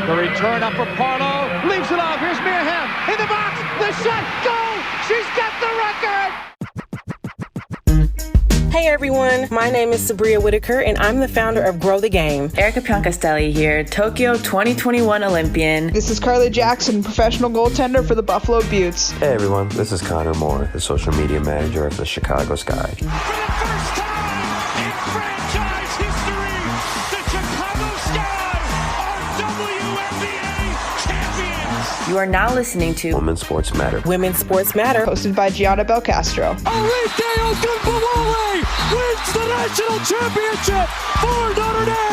The return up for Parlow. Leaves it off. Here's Mia Hamm in the box. The shot. Goal. She's got the record. Hey everyone, my name is Sabria Whitaker and I'm the founder of Grow the Game. Erica Pioncastelli here, Tokyo 2021 Olympian. This is Carly Jackson, professional goaltender for the Buffalo Beauts. Hey everyone, this is Connor Moore, the social media manager of the Chicago Sky. For the first time in franchise history, the Chicago Sky are WNBA champions. You are now listening to Women's Sports Matter. Women's Sports Matter. Hosted by Gianna Belcastro. Arike Ogunbowale wins the national championship for Notre Dame.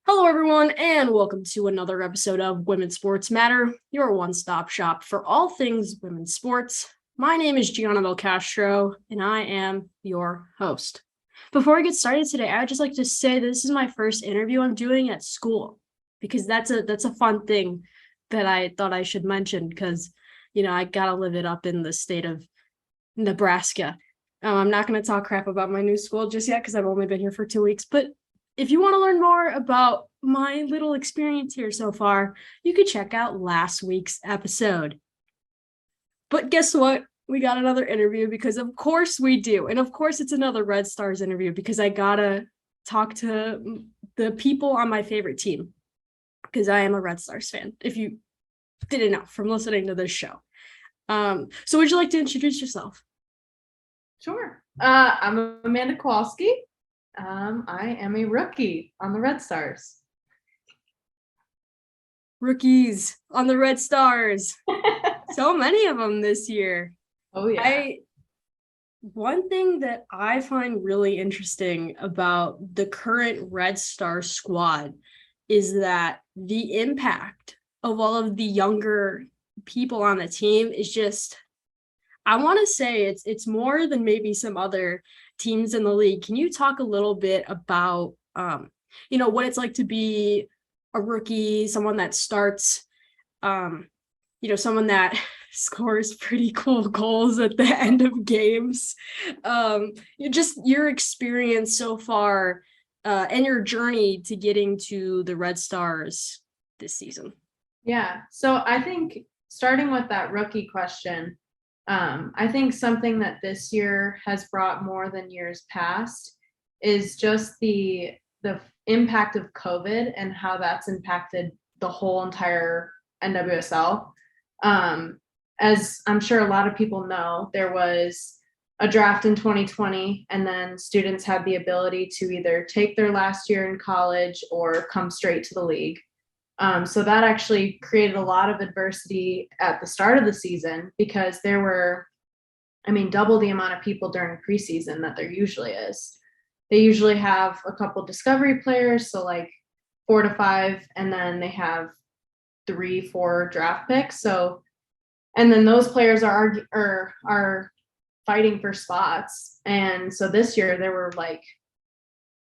Hello, everyone, and welcome to another episode of Women's Sports Matter, your one-stop shop for all things women's sports. My name is Gianna Belcastro, and I am your host. Before we get started today, I would just like to say this is my first interview I'm doing at school, because that's a fun thing that I thought I should mention, because, you know, I gotta live it up in the state of Nebraska. I'm not going to talk crap about my new school just yet, because I've only been here for 2 weeks, but if you want to learn more about my little experience here so far, you could check out last week's episode. But guess what? We got another interview, because of course we do. And of course it's another Red Stars interview, because I gotta talk to the people on my favorite team, because I am a Red Stars fan, if you didn't know from listening to this show. So would you like to introduce yourself? Sure. I'm Amanda Kowalski. I am a rookie on the Red Stars. Rookies on the Red Stars. So many of them this year. Oh, yeah. One thing that I find really interesting about the current Red Star squad is that the impact of all of the younger people on the team is just, I want to say it's more than maybe some other teams in the league. Can you talk a little bit about, what it's like to be a rookie, someone that starts, someone that scores pretty cool goals at the end of games, just your experience so far and your journey to getting to the Red Stars this season? Yeah. So I think starting with that rookie question, I think something that this year has brought more than years past is just the impact of COVID and how that's impacted the whole entire NWSL. As I'm sure a lot of people know, there was a draft in 2020, and then students had the ability to either take their last year in college or come straight to the league. So that actually created a lot of adversity at the start of the season, because there were, double the amount of people during preseason that there usually is. They usually have a couple discovery players, so like 4 to 5, and then they have 3-4 draft picks. So, and then those players are fighting for spots. And so this year there were I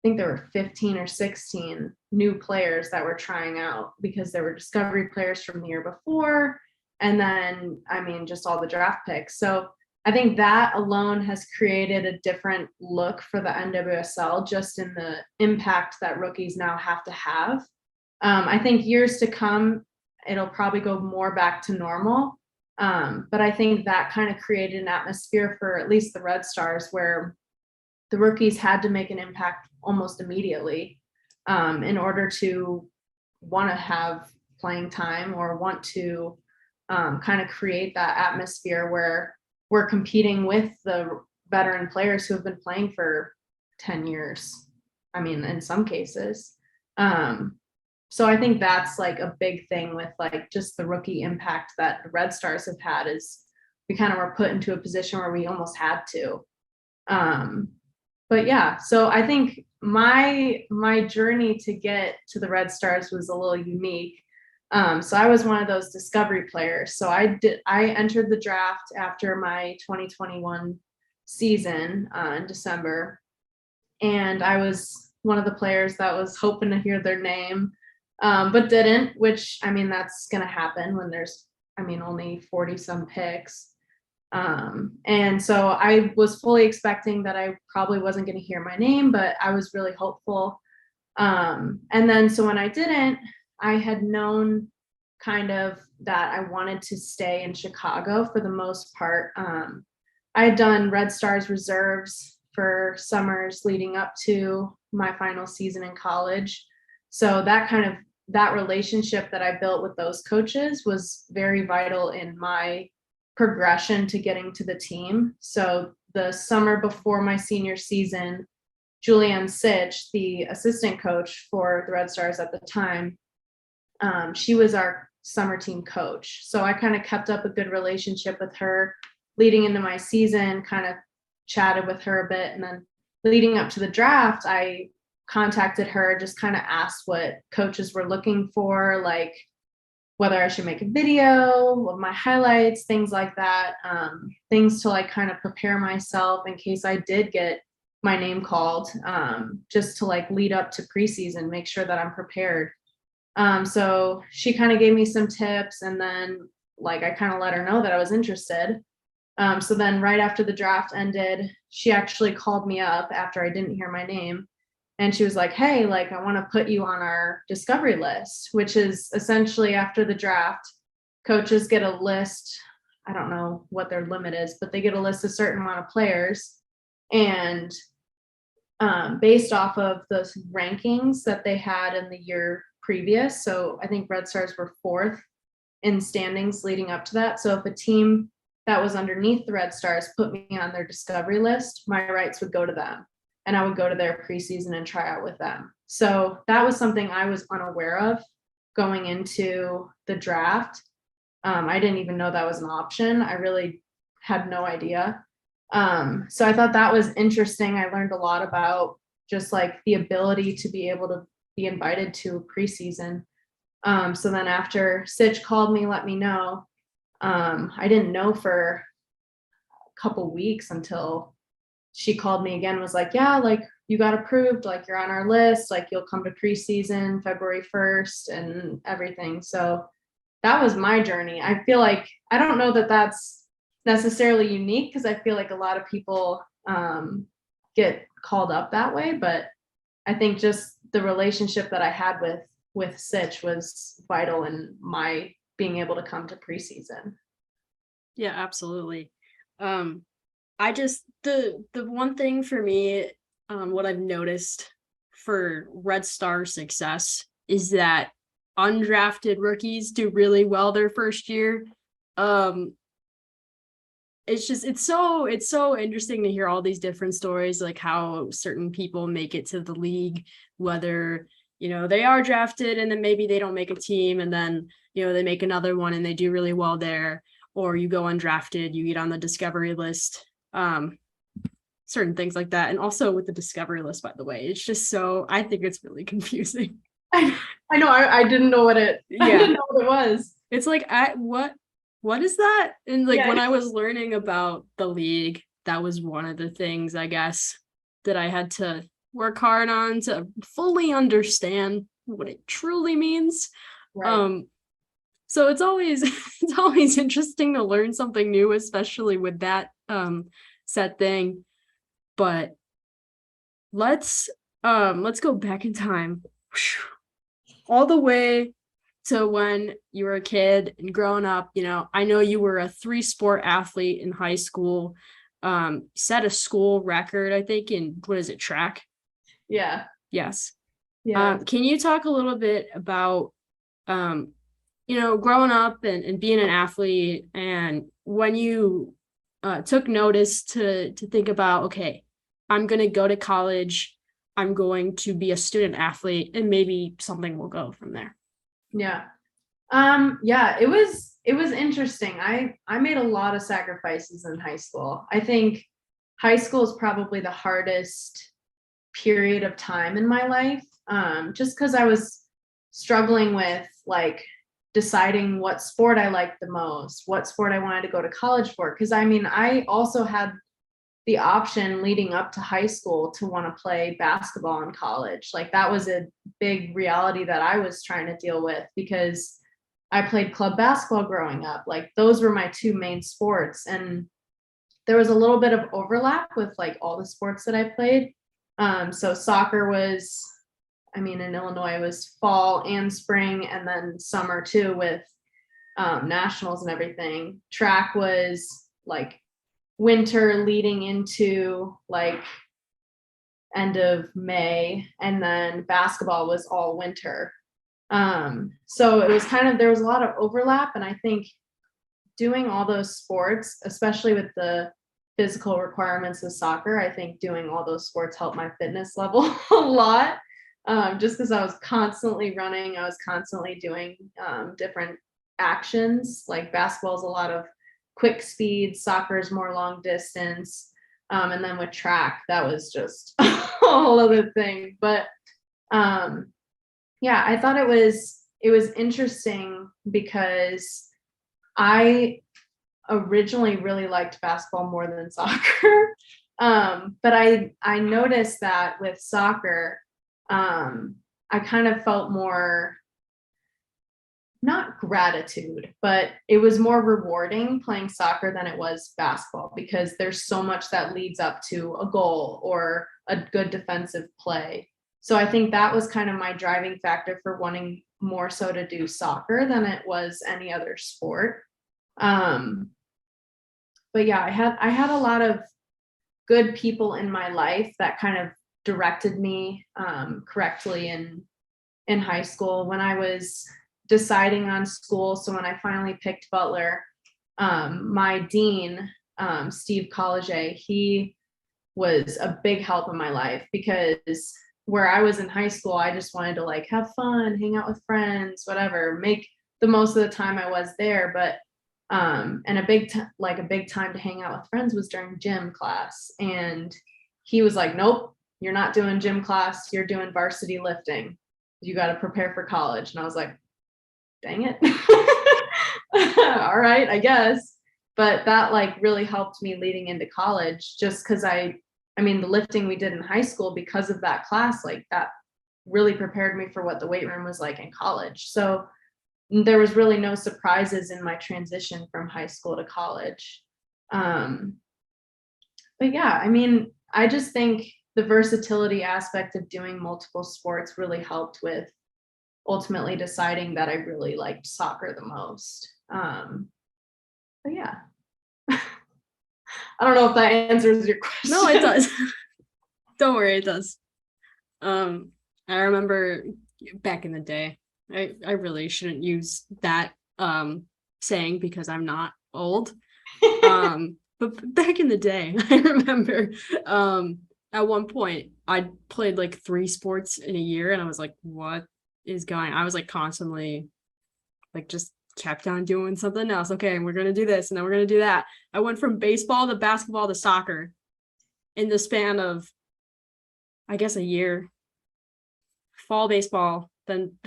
think there were 15 or 16 new players that were trying out, because there were discovery players from the year before. And then, just all the draft picks. So I think that alone has created a different look for the NWSL, just in the impact that rookies now have to have. I think years to come, it'll probably go more back to normal. But I think that kind of created an atmosphere for at least the Red Stars, where the rookies had to make an impact almost immediately in order to want to have playing time, or want to kind of create that atmosphere where we're competing with the veteran players who have been playing for 10 years. In some cases. So I think that's a big thing with just the rookie impact that the Red Stars have had, is we kind of were put into a position where we almost had to. But yeah, so I think my journey to get to the Red Stars was a little unique. So I was one of those discovery players. So I entered the draft after my 2021 season in December. And I was one of the players that was hoping to hear their name, but didn't, which, I mean, that's going to happen when there's, only 40 some picks. And so I was fully expecting that I probably wasn't going to hear my name, but I was really hopeful. And then, so when I didn't, I had known kind of that I wanted to stay in Chicago for the most part. I had done Red Stars reserves for summers leading up to my final season in college. So that relationship that I built with those coaches was very vital in my progression to getting to the team. So the summer before my senior season, Julianne Sitch, the assistant coach for the Red Stars at the time, she was our summer team coach. So I kind of kept up a good relationship with her leading into my season, kind of chatted with her a bit. And then leading up to the draft, I contacted her, just kind of asked what coaches were looking for, like whether I should make a video of my highlights, things like that, things to like kind of prepare myself in case I did get my name called, just to like lead up to preseason, make sure that I'm prepared. So she kind of gave me some tips, and then like I kind of let her know that I was interested. So then right after the draft ended, she actually called me up after I didn't hear my name. And she was like, hey, like, I want to put you on our discovery list, which is essentially after the draft, coaches get a list. I don't know what their limit is, but they get a list of a certain amount of players. And based off of the rankings that they had in the year previous. So I think Red Stars were 4th in standings leading up to that. So if a team that was underneath the Red Stars put me on their discovery list, my rights would go to them. And I would go to their preseason and try out with them. So that was something I was unaware of going into the draft. I didn't even know that was an option. I really had no idea. So I thought that was interesting. I learned a lot about just like the ability to be able to be invited to preseason. So then after Sitch called me, let me know, I didn't know for a couple weeks until she called me again, was like, yeah, like you got approved, like you're on our list, like you'll come to preseason February 1st and everything. So that was my journey. I feel like, I don't know that that's necessarily unique, because I feel like a lot of people get called up that way, but I think just the relationship that I had with Sitch was vital in my being able to come to preseason. Yeah, absolutely. I just, the one thing for me, what I've noticed for Red Star success is that undrafted rookies do really well their first year. It's so interesting to hear all these different stories, like how certain people make it to the league, whether, they are drafted and then maybe they don't make a team, and then, they make another one and they do really well there, or you go undrafted, you get on the discovery list. Certain things like that. And also with the discovery list, by the way, it's just I think it's really confusing. I know, I didn't know what I didn't know what it was. It's like, what is that? And like, when I was learning about the league, that was one of the things, I guess, that I had to work hard on to fully understand what it truly means. Right. So it's always interesting to learn something new, especially with that set thing. But let's go back in time all the way to when you were a kid and growing up. I know you were a 3-sport athlete in high school, set a school record, I think, in, what is it, track? Yeah. Yes. Yeah. Can you talk a little bit about growing up and being an athlete, and when you took notice to think about, okay, I'm going to go to college, I'm going to be a student athlete, and maybe something will go from there? Yeah. Yeah, it was interesting. I made a lot of sacrifices in high school. I think high school is probably the hardest period of time in my life, just because I was struggling with like deciding what sport I liked the most, what sport I wanted to go to college for. Because I mean, I also had the option leading up to high school to want to play basketball in college. Like that was a big reality that I was trying to deal with because I played club basketball growing up. Like those were my two main sports. And there was a little bit of overlap with like all the sports that I played. So soccer was, in Illinois it was fall and spring and then summer too with nationals and everything. Track was like winter leading into like end of May, and then basketball was all winter. So it was there was a lot of overlap, and I think doing all those sports, especially with the physical requirements of soccer, I think doing all those sports helped my fitness level a lot. Just because I was constantly running, I was constantly doing different actions. Like basketball is a lot of quick speed, soccer is more long distance. And then with track, that was just a whole other thing. But yeah, I thought it was interesting because I originally really liked basketball more than soccer. But I noticed that with soccer, I kind of felt more, not gratitude, but it was more rewarding playing soccer than it was basketball because there's so much that leads up to a goal or a good defensive play. So I think that was kind of my driving factor for wanting more so to do soccer than it was any other sport. But yeah, I had a lot of good people in my life that kind of directed me correctly in high school when I was deciding on school. So when I finally picked Butler, my dean, Steve College, he was a big help in my life because where I was in high school, I just wanted to like have fun, hang out with friends, whatever, make the most of the time I was there. But and a big time to hang out with friends was during gym class. And he was like, nope, you're not doing gym class. You're doing varsity lifting. You got to prepare for college. And I was like, dang it. All right, I guess. But that like really helped me leading into college just because the lifting we did in high school, because of that class, like that really prepared me for what the weight room was like in college. So there was really no surprises in my transition from high school to college. But yeah, I just think the versatility aspect of doing multiple sports really helped with ultimately deciding that I really liked soccer the most. But yeah. I don't know if that answers your question. No, it does. Don't worry, it does. I remember back in the day, I really shouldn't use that saying because I'm not old. But back in the day, I remember at one point I played like 3 sports in a year, and I was like, what is going on? I was like constantly like just kept on doing something else. Okay, we're gonna do this and then we're gonna do that. I went from baseball to basketball to soccer in the span of, I guess, a year. Fall baseball, then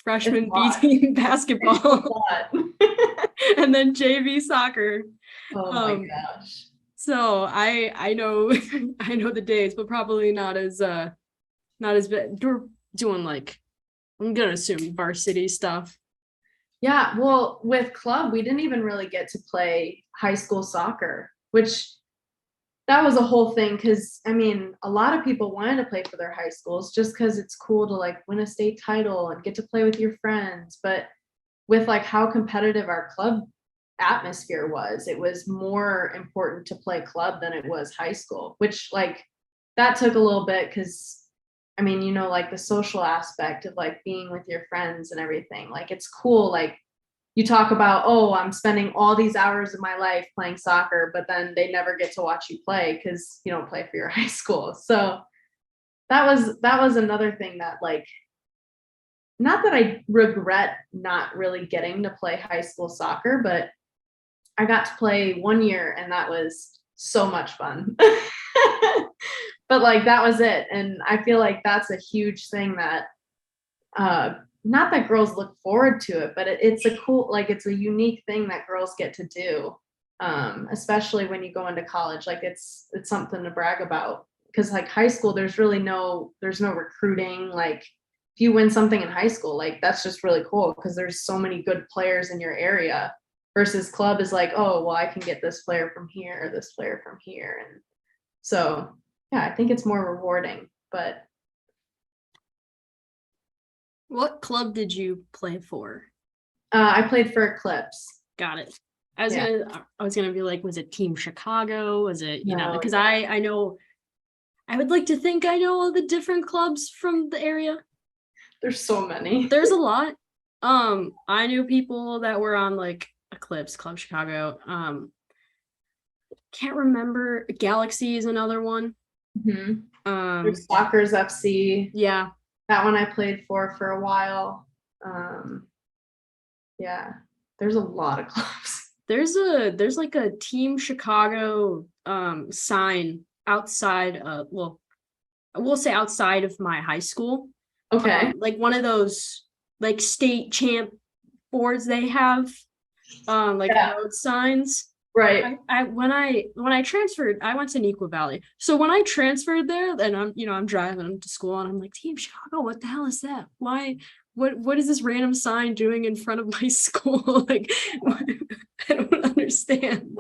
freshman B team basketball, and then JV soccer. Oh my gosh. So I know I know the days, but probably not as bad. We're doing like, I'm gonna assume varsity stuff. Yeah, well, with club, we didn't even really get to play high school soccer, which that was a whole thing. Cause a lot of people wanted to play for their high schools just cause it's cool to like win a state title and get to play with your friends. But with like how competitive our club atmosphere was, it was more important to play club than it was high school, which like that took a little bit. Cause like the social aspect of like being with your friends and everything, like it's cool. Like you talk about, oh, I'm spending all these hours of my life playing soccer, but then they never get to watch you play because you don't play for your high school. So that was another thing that like, not that I regret not really getting to play high school soccer, but I got to play 1 year and that was so much fun. But like that was it. And I feel like that's a huge thing that not that girls look forward to it, but it's a cool, like it's a unique thing that girls get to do. Especially when you go into college, like it's something to brag about, because like high school, there's no recruiting. Like if you win something in high school, like that's just really cool because there's so many good players in your area, versus club is like, oh, well, I can get this player from here or this player from here. And so, yeah, I think it's more rewarding, but. What club did you play for? I played for Eclipse. Got it. I was gonna be like, was it Team Chicago? Was it, No, because I know, I would like to think I know all the different clubs from the area. There's so many. There's a lot. I knew people that were on like Eclipse, Club Chicago. Can't remember. Galaxy is another one. Mm-hmm. There's Soccer's FC. Yeah. That one I played for a while. Yeah, there's a lot of clubs. There's like a Team Chicago sign outside well, I will say outside of my high school. Okay. Like one of those like state champ boards they have, road signs. Right. I when I transferred, I went to Neuqua Valley. So when I transferred there, and I'm driving to school and I'm like, Team Chicago, what the hell is that? Why? What is this random sign doing in front of my school? Like, I don't understand.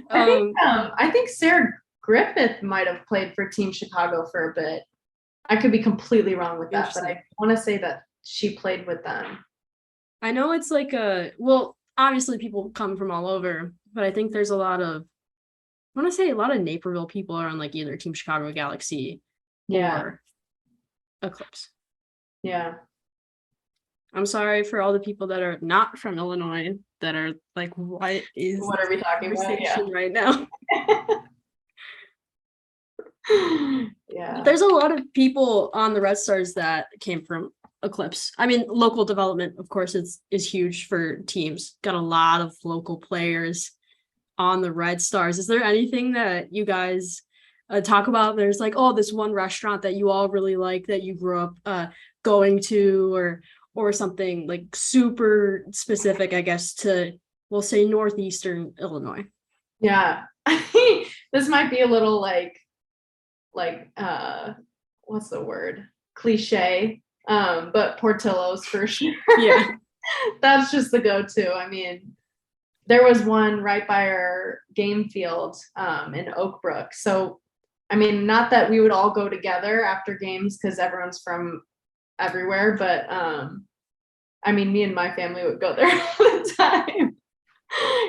I think Sarah Griffith might have played for Team Chicago for a bit. I could be completely wrong with that, but I want to say that she played with them. I know it's like obviously people come from all over, but I think there's a lot of Naperville people are on like either Team Chicago, Galaxy, or Eclipse. Yeah. I'm sorry for all the people that are not from Illinois that are like, what are we talking about right now? Yeah. There's a lot of people on the Red Stars that came from Eclipse. I mean, local development, of course, is huge for teams. Got a lot of local players on the Red Stars. Is there anything that you guys talk about? There's like, oh, this one restaurant that you all really like that you grew up going to, or something like super specific, I guess, to, we'll say, northeastern Illinois. Yeah. This might be a little like what's the word? Cliche. But Portillo's for sure. Yeah. That's just the go-to. I mean, there was one right by our game field in Oak Brook. So, I mean, not that we would all go together after games because everyone's from everywhere, but I mean, me and my family would go there all the time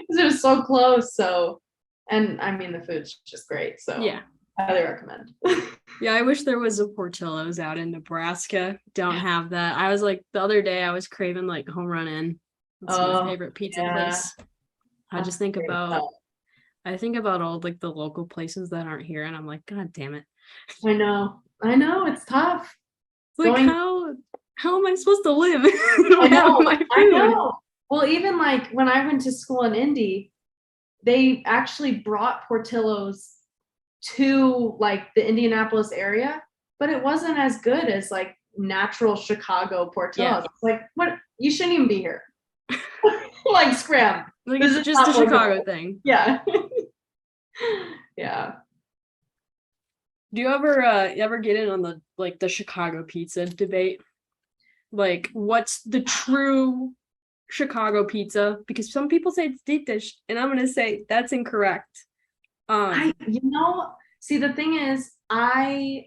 because it was so close. So, and I mean, the food's just great. So, yeah, highly recommend. Yeah, I wish there was a Portillo's out in Nebraska. Don't have that. I was like, the other day I was craving like Home Run Inn. That's my favorite pizza place. I think about all like the local places that aren't here, and I'm like, God damn it. I know, it's tough. Like, how am I supposed to live? I know. Well, even like when I went to school in Indy, they actually brought Portillo's to like the Indianapolis area, but it wasn't as good as like natural Chicago Portillo's. It's like, what? You shouldn't even be here. Like, scram. Like, it's just a Chicago thing. Yeah. Yeah. Do you ever get in on the Chicago pizza debate? Like, what's the true Chicago pizza? Because some people say it's deep dish, and I'm gonna say that's incorrect. See, the thing is, I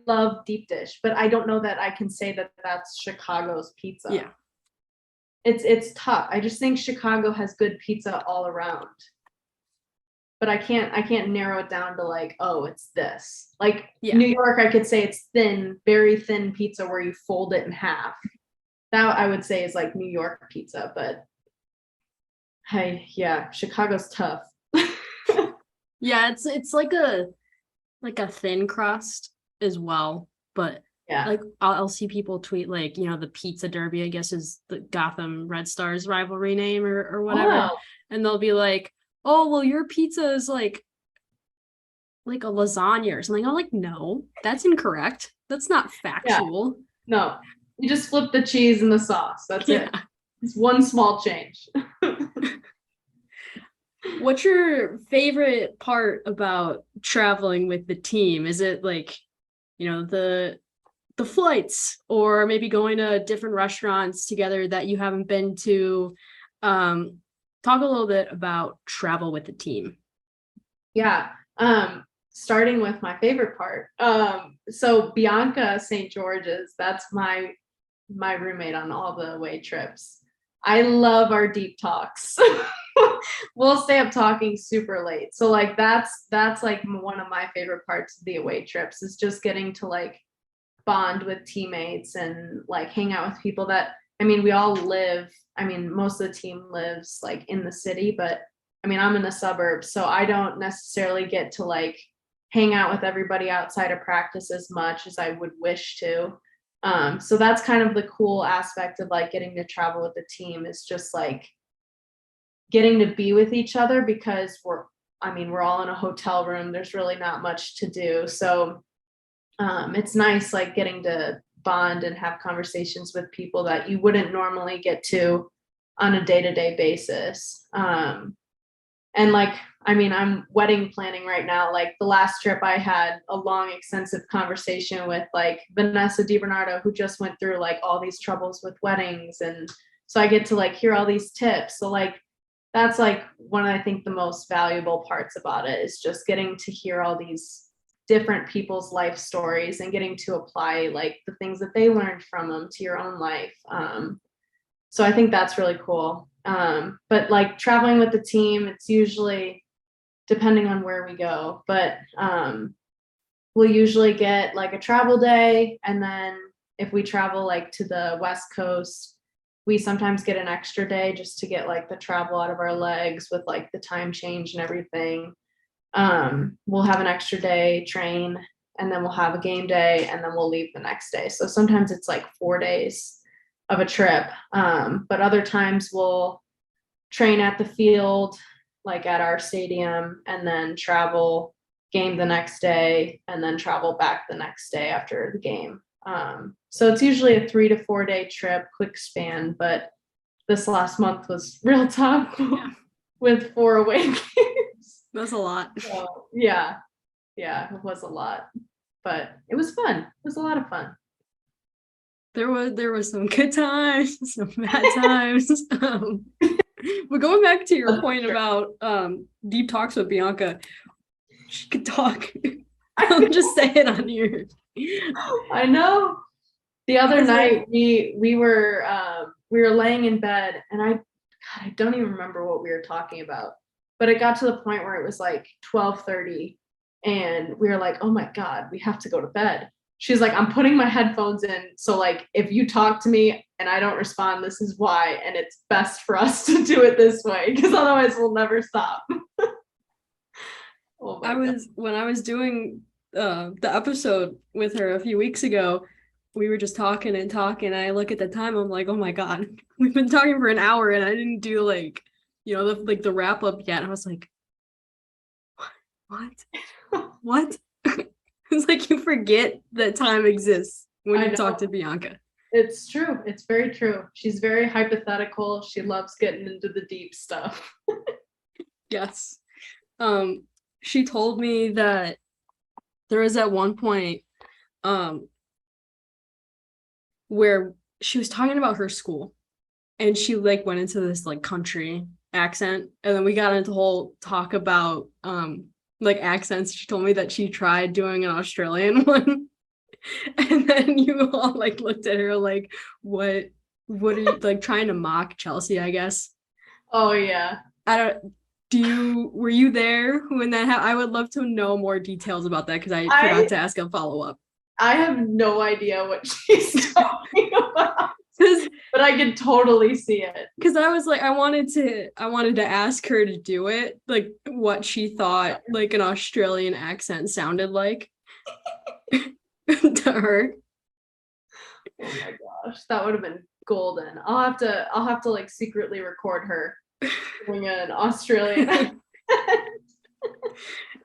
love deep dish, but I don't know that I can say that that's Chicago's pizza. Yeah. It's tough. I just think Chicago has good pizza all around. But I can't narrow it down to like, oh, it's this. Like, New York, I could say it's thin, very thin pizza where you fold it in half. That I would say is like New York pizza, but Chicago's tough. Yeah, it's like a thin crust as well, but like I'll see people tweet like, the pizza derby, I guess, is the Gotham Red Stars rivalry name or whatever, and they'll be like, oh, well, your pizza is like a lasagna or something. I'm like, no, that's incorrect. That's not factual. No, You just flip the cheese and the sauce. That's it. It's one small change. What's your favorite part about traveling with the team? Is it like, the flights, or maybe going to different restaurants together that you haven't been to? Talk a little bit about travel with the team. Yeah. Starting with my favorite part. So Bianca St. George's, that's my roommate on all the away trips. I love our deep talks. We'll stay up talking super late. So like that's like one of my favorite parts of the away trips, is just getting to like bond with teammates and like hang out with people that, we all live, most of the team lives like in the city, but I'm in the suburbs, so I don't necessarily get to like hang out with everybody outside of practice as much as I would wish to. So that's kind of the cool aspect of like getting to travel with the team, is just like getting to be with each other, because we're all in a hotel room. There's really not much to do. So it's nice like getting to bond and have conversations with people that you wouldn't normally get to on a day-to-day basis. And like, I'm wedding planning right now. Like the last trip I had a long, extensive conversation with like Vanessa DiBernardo, who just went through like all these troubles with weddings. And so I get to like hear all these tips. So like, that's like one of, I think, the most valuable parts about it, is just getting to hear all these different people's life stories and getting to apply like the things that they learned from them to your own life. So I think that's really cool. But like traveling with the team, it's usually depending on where we go, but we'll usually get like a travel day. And then if we travel like to the West Coast, we sometimes get an extra day just to get like the travel out of our legs with like the time change and everything. We'll have an extra day train, and then we'll have a game day, and then we'll leave the next day. So sometimes it's like 4 days of a trip. But other times we'll train at the field, like at our stadium, and then travel, game the next day, and then travel back the next day after the game. So it's usually a 3 to 4 day trip, quick span, but this last month was real tough with 4 away games. That's a lot. So, yeah, it was a lot, but it was fun. It was a lot of fun. There was some good times, some bad times. But going back to your point about deep talks with Bianca, she could talk. I'll just say it on here. I know. The other night we were laying in bed, and I don't even remember what we were talking about, but it got to the point where it was like 12:30, and we were like, oh my God, we have to go to bed. She's like, I'm putting my headphones in, so like if you talk to me and I don't respond, this is why, and it's best for us to do it this way, because otherwise we'll never stop. When I was doing the episode with her a few weeks ago, we were just talking and talking. I look at the time, I'm like, oh my God, we've been talking for an hour and I didn't do like, the wrap up yet. I was like, what? It's like you forget that time exists when you talk to Bianca. It's true. It's very true. She's very hypothetical. She loves getting into the deep stuff. Yes. She told me that there was at one point where she was talking about her school, and she like went into this like country accent, and then we got into whole talk about like accents. She told me that she tried doing an Australian one, and then you all like looked at her like, what are you like trying to mock Chelsea, I guess? Oh yeah. Were you there when that happened? I would love to know more details about that, because I forgot to ask a follow-up. I have no idea what she's talking about, but I can totally see it. Because I was like, I wanted to ask her to do it, like what she thought like an Australian accent sounded like to her. Oh my gosh, that would have been golden. I'll have to like secretly record her doing an Australian.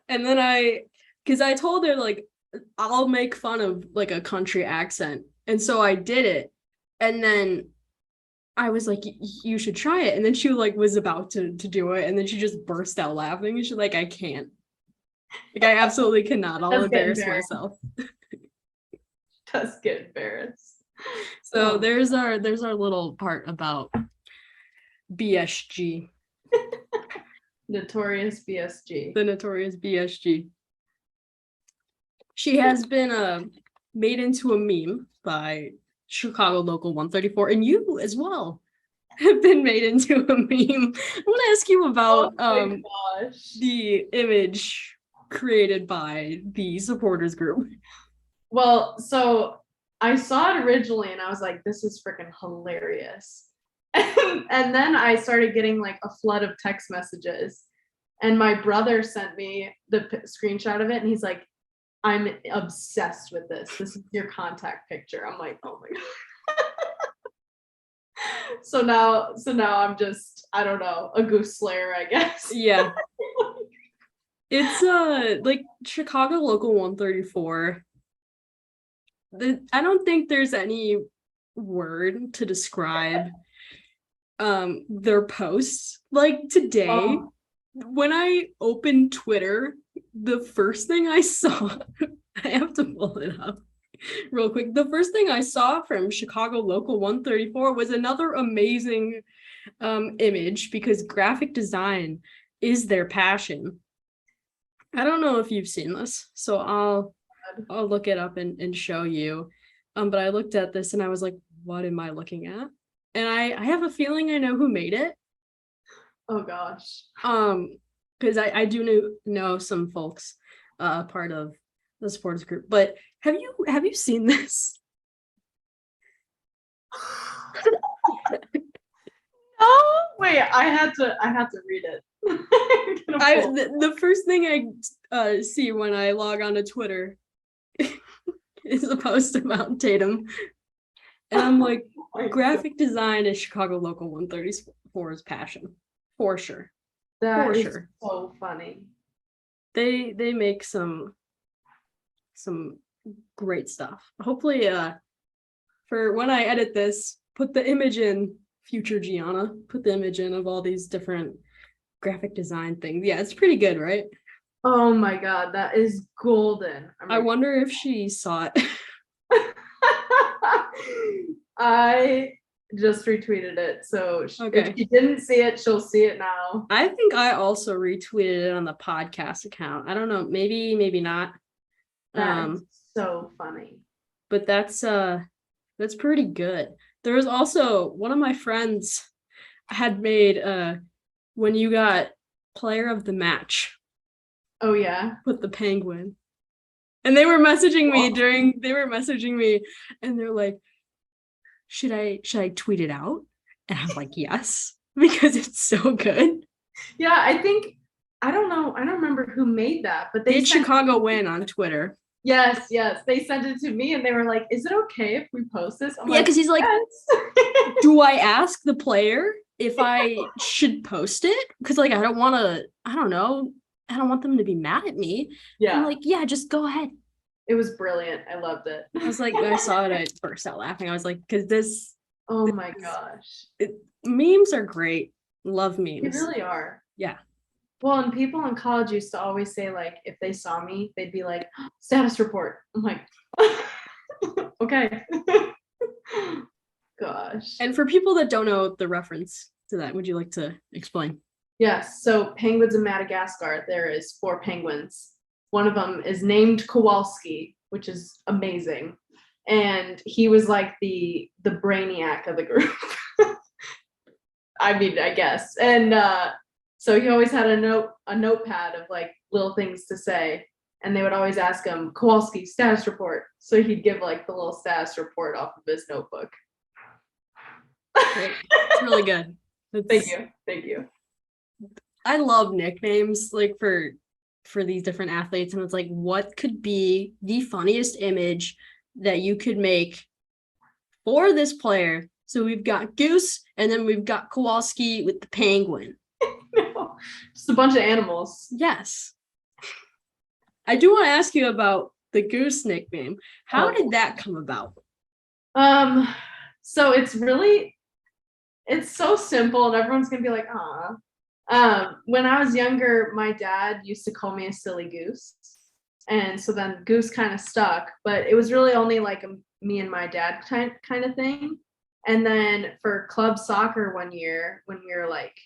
And then because I told her like I'll make fun of like a country accent, and so I did it, And then I was like, you should try it. And then she like was about to do it. And then she just burst out laughing. And she's like, I can't. Like, I absolutely cannot. I'll embarrass myself. Just get embarrassed. So there's our little part about BSG. Notorious BSG. The notorious BSG. She has been made into a meme by Chicago Local 134, and you as well have been made into a meme. I want to ask you about the image created by the supporters group. Well, so I saw it originally and I was like, this is freaking hilarious. And then I started getting like a flood of text messages, and my brother sent me the screenshot of it, and he's like, I'm obsessed with this. This is your contact picture. I'm like, oh my God. So now I'm just, I don't know, a goose slayer, I guess. Yeah. It's like Chicago Local 134. I don't think there's any word to describe their posts. Like today, when I opened Twitter, the first thing I saw, I have to pull it up real quick. The first thing I saw from Chicago Local 134 was another amazing image, because graphic design is their passion. I don't know if you've seen this, so I'll look it up and show you. But I looked at this and I was like, what am I looking at? And I have a feeling I know who made it. Oh gosh. Because I do know some folks part of the supporters group. But have you seen this? Oh wait, I had to read it. The first thing I see when I log on to Twitter is a post about Tatum, and I'm like, graphic design is Chicago Local 134's passion, for sure. That is so funny. They make some great stuff. Hopefully, for when I edit this, put the image in, future Gianna, put the image in of all these different graphic design things. Yeah, it's pretty good, right? Oh my God, that is golden. I wonder if she saw it. I just retweeted it, so if she didn't see it, she'll see it now. I think I also retweeted it on the podcast account. I don't know, maybe not. That's so funny. But that's pretty good. There was also one of my friends had made when you got player of the match. Oh yeah. With the penguin. And they were messaging me and they're like, should I tweet it out? And I was like, yes, because it's so good. Yeah, I don't remember who made that, but they Chicago win on Twitter. Yes, they sent it to me and they were like, is it okay if we post this? I'm because he's like, yes. Do I ask the player if I should post it? Because like, I don't want them to be mad at me. Yeah. I'm like, yeah, just go ahead. It was brilliant. I loved it. I was like, I saw it, I burst out laughing. I was like, because this. Oh my gosh. Memes are great. Love memes. They really are. Yeah. Well, and people in college used to always say, like, if they saw me, they'd be like, status report. I'm like, okay. Gosh. And for people that don't know the reference to that, would you like to explain? Yes. So penguins in Madagascar, there is 4 penguins. One of them is named Kowalski, which is amazing. And he was like the brainiac of the group. I mean, I guess. And so he always had a notepad of like little things to say. And they would always ask him, Kowalski, status report. So he'd give like the little status report off of his notebook. Great. It's really good. Thank you. I love nicknames like for these different athletes, and it's like, what could be the funniest image that you could make for this player? So we've got Goose, and then we've got Kowalski with the penguin. No, just a bunch of animals. Yes. I do want to ask you about the Goose nickname. How did that come about? So it's so simple, and everyone's gonna be like, "Aw." When I was younger, my dad used to call me a silly goose, and so then goose kind of stuck. But it was really only like a me and my dad kind of thing. And then for club soccer one year, when we were like,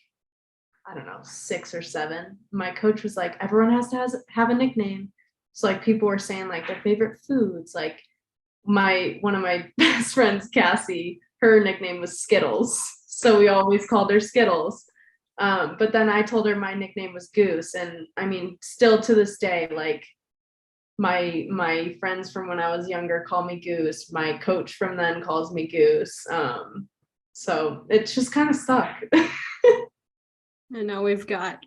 I don't know, 6 or 7, my coach was like, everyone has to have a nickname. So like people were saying like their favorite foods. Like one of my best friends, Cassie, her nickname was Skittles. So we always called her Skittles. But then I told her my nickname was Goose. And I mean, still to this day, like my friends from when I was younger call me Goose. My coach from then calls me Goose. So it's just kind of stuck. And now we've got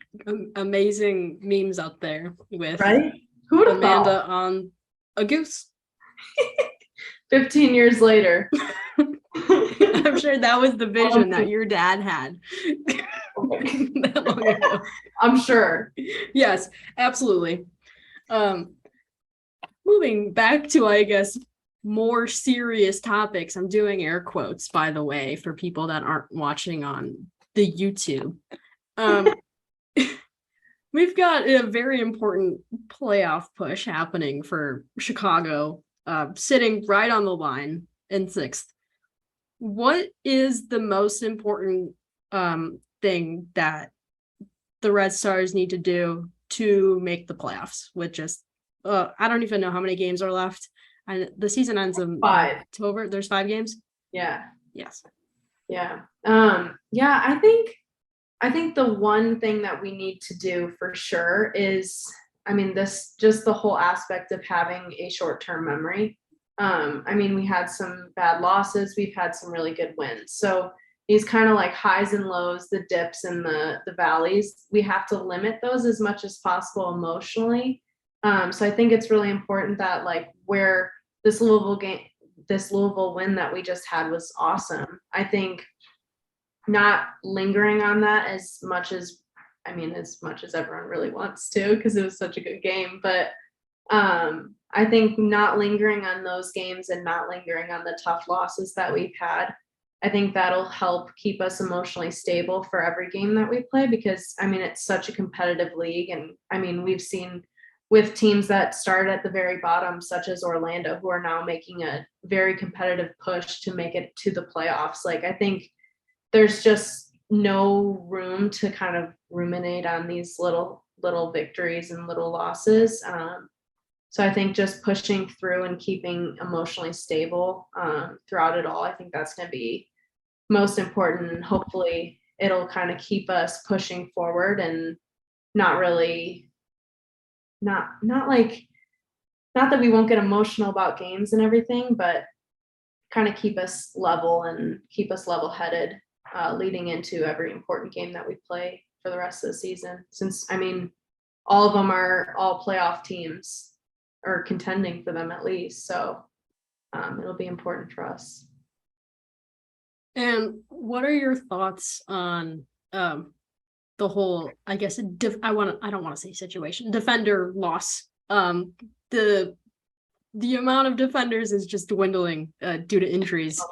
amazing memes out there with Right? Who would have Amanda thought? on a goose. 15 years later. I'm sure that was the vision that your dad had that long ago. I'm sure. Yes, absolutely. Moving back to, I guess, more serious topics. I'm doing air quotes, by the way, for people that aren't watching on the YouTube. We've got a very important playoff push happening for Chicago, sitting right on the line in 6th. What is the most important thing that the Red Stars need to do to make the playoffs? With just, I don't even know how many games are left. And the season ends in 5. October. There's 5 games. Yeah. Yes. Yeah. Yeah, I think the one thing that we need to do for sure is, I mean, this just the whole aspect of having a short-term memory. I mean, we had some bad losses, we've had some really good wins. So these kind of like highs and lows, the dips and the valleys, we have to limit those as much as possible emotionally. So I think it's really important that like where this Louisville win that we just had was awesome. I think not lingering on that as much as everyone really wants to, because it was such a good game. But I think not lingering on those games and not lingering on the tough losses that we've had, I think that'll help keep us emotionally stable for every game that we play, because I mean, it's such a competitive league. And I mean, we've seen with teams that start at the very bottom, such as Orlando, who are now making a very competitive push to make it to the playoffs. Like, I think there's just no room to kind of ruminate on these little victories and little losses. So I think just pushing through and keeping emotionally stable throughout it all, I think that's going to be most important. And hopefully it'll kind of keep us pushing forward and not that we won't get emotional about games and everything, but kind of keep us level and keep us level headed leading into every important game that we play for the rest of the season. Since, I mean, all of them are all playoff teams or contending for them at least. So it'll be important for us. And what are your thoughts on the whole, I guess, I don't want to say situation, defender loss? The amount of defenders is just dwindling due to injuries.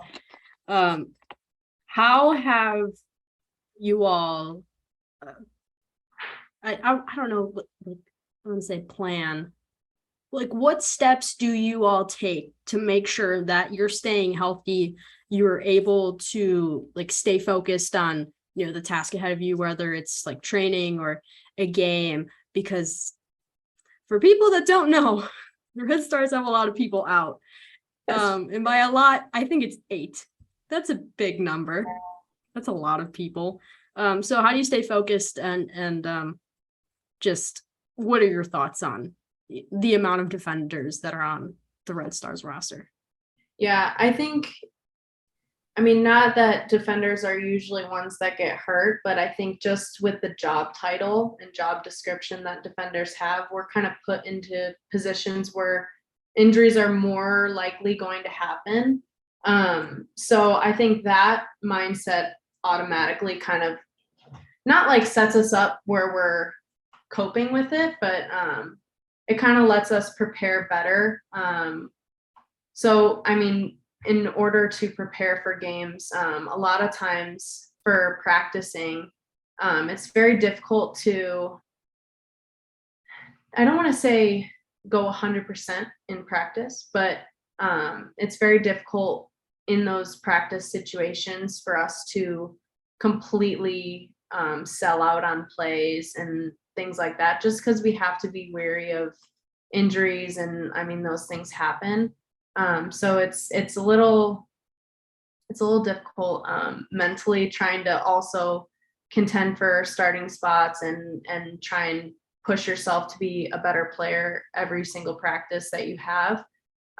How have you all, I don't know, I want to say plan, like what steps do you all take to make sure that you're staying healthy, you're able to like stay focused on, you know, the task ahead of you, whether it's like training or a game? Because for people that don't know, the Red Stars have a lot of people out. And by a lot, I think it's 8. That's a big number. That's a lot of people. So how do you stay focused and just what are your thoughts on the amount of defenders that are on the Red Stars roster? Yeah, I mean, not that defenders are usually ones that get hurt, but I think just with the job title and job description that defenders have, we're kind of put into positions where injuries are more likely going to happen. So I think that mindset automatically kind of not like sets us up where we're coping with it, but it kind of lets us prepare better. So, I mean, in order to prepare for games, a lot of times for practicing, it's very difficult to, I don't want to say go 100% in practice, but it's very difficult in those practice situations for us to completely sell out on plays and things like that, just because we have to be wary of injuries, and I mean those things happen. So it's a little difficult mentally, trying to also contend for starting spots and try and push yourself to be a better player every single practice that you have.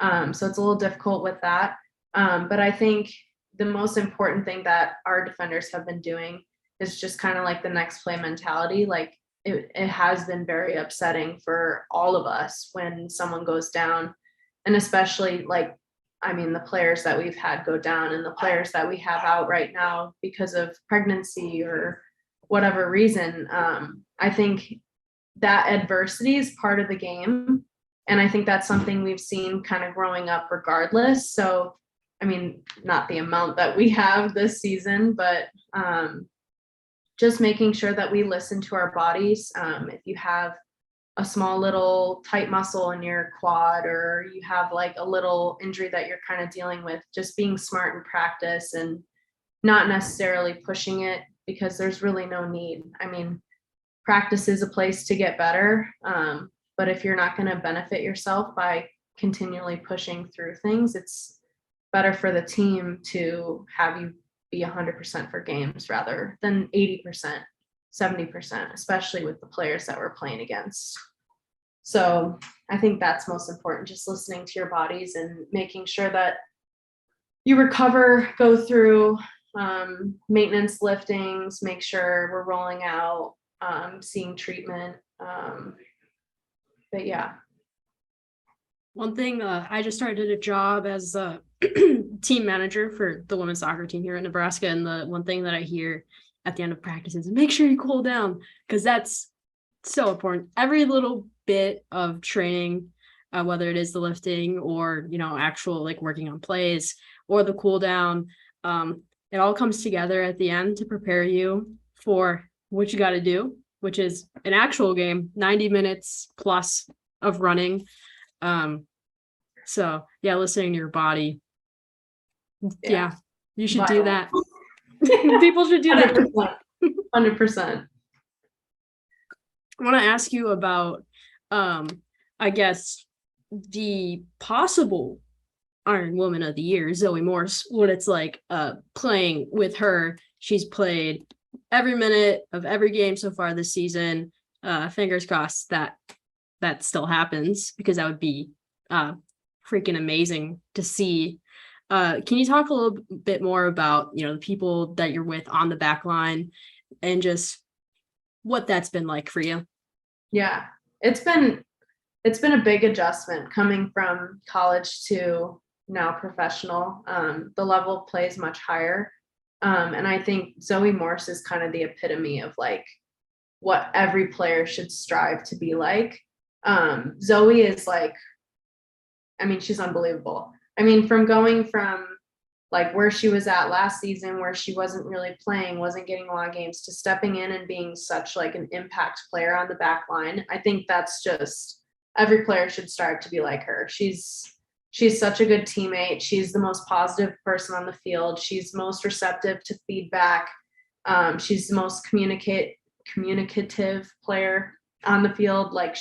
So it's a little difficult with that. But I think the most important thing that our defenders have been doing is just kind of like the next play mentality. Like it has been very upsetting for all of us when someone goes down, and especially like, I mean, the players that we've had go down and the players that we have out right now because of pregnancy or whatever reason. I think that adversity is part of the game. And I think that's something we've seen kind of growing up regardless. So, I mean, not the amount that we have this season, but just making sure that we listen to our bodies. If you have a small little tight muscle in your quad, or you have like a little injury that you're kind of dealing with, just being smart in practice and not necessarily pushing it, because there's really no need. I mean, practice is a place to get better. But if you're not going to benefit yourself by continually pushing through things, it's better for the team to have you be 100% for games rather than 80%, 70%, especially with the players that we're playing against. So I think that's most important, just listening to your bodies and making sure that you recover, go through maintenance liftings, make sure we're rolling out, seeing treatment. But yeah. One thing, I just started a job as a team manager for the women's soccer team here in Nebraska. And the one thing that I hear at the end of practice is make sure you cool down, because that's so important. Every little bit of training, whether it is the lifting or, actual like working on plays or the cool down, it all comes together at the end to prepare you for what you got to do, which is an actual game, 90 minutes plus of running. So yeah, listening to your body. Yeah, you should do that. People should do that. 100%. I want to ask you about, I guess, the possible Iron Woman of the Year, Zoe Morse, what it's like playing with her. She's played every minute of every game so far this season. Fingers crossed that still happens, because that would be freaking amazing to see. Can you talk a little bit more about, the people that you're with on the back line and just what that's been like for you? Yeah, it's been a big adjustment coming from college to now professional. The level of play is much higher. And I think Zoe Morse is kind of the epitome of like what every player should strive to be like. Zoe is like, I mean, she's unbelievable. I mean, from going from like where she was at last season, where she wasn't really playing, wasn't getting a lot of games, to stepping in and being such like an impact player on the back line. I think that's just, every player should strive to be like her. She's such a good teammate. She's the most positive person on the field. She's most receptive to feedback. She's the most communicative player on the field. Like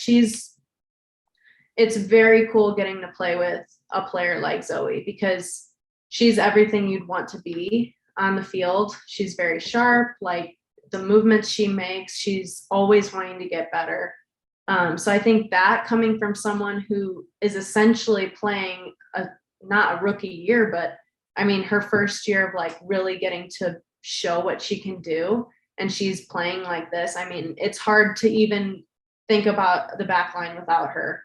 it's very cool getting to play with a player like Zoe, because she's everything you'd want to be on the field. She's very sharp, like the movements she makes, she's always wanting to get better. So I think that coming from someone who is essentially playing not a rookie year, but I mean, her first year of like really getting to show what she can do, and she's playing like this. I mean, it's hard to even think about the back line without her.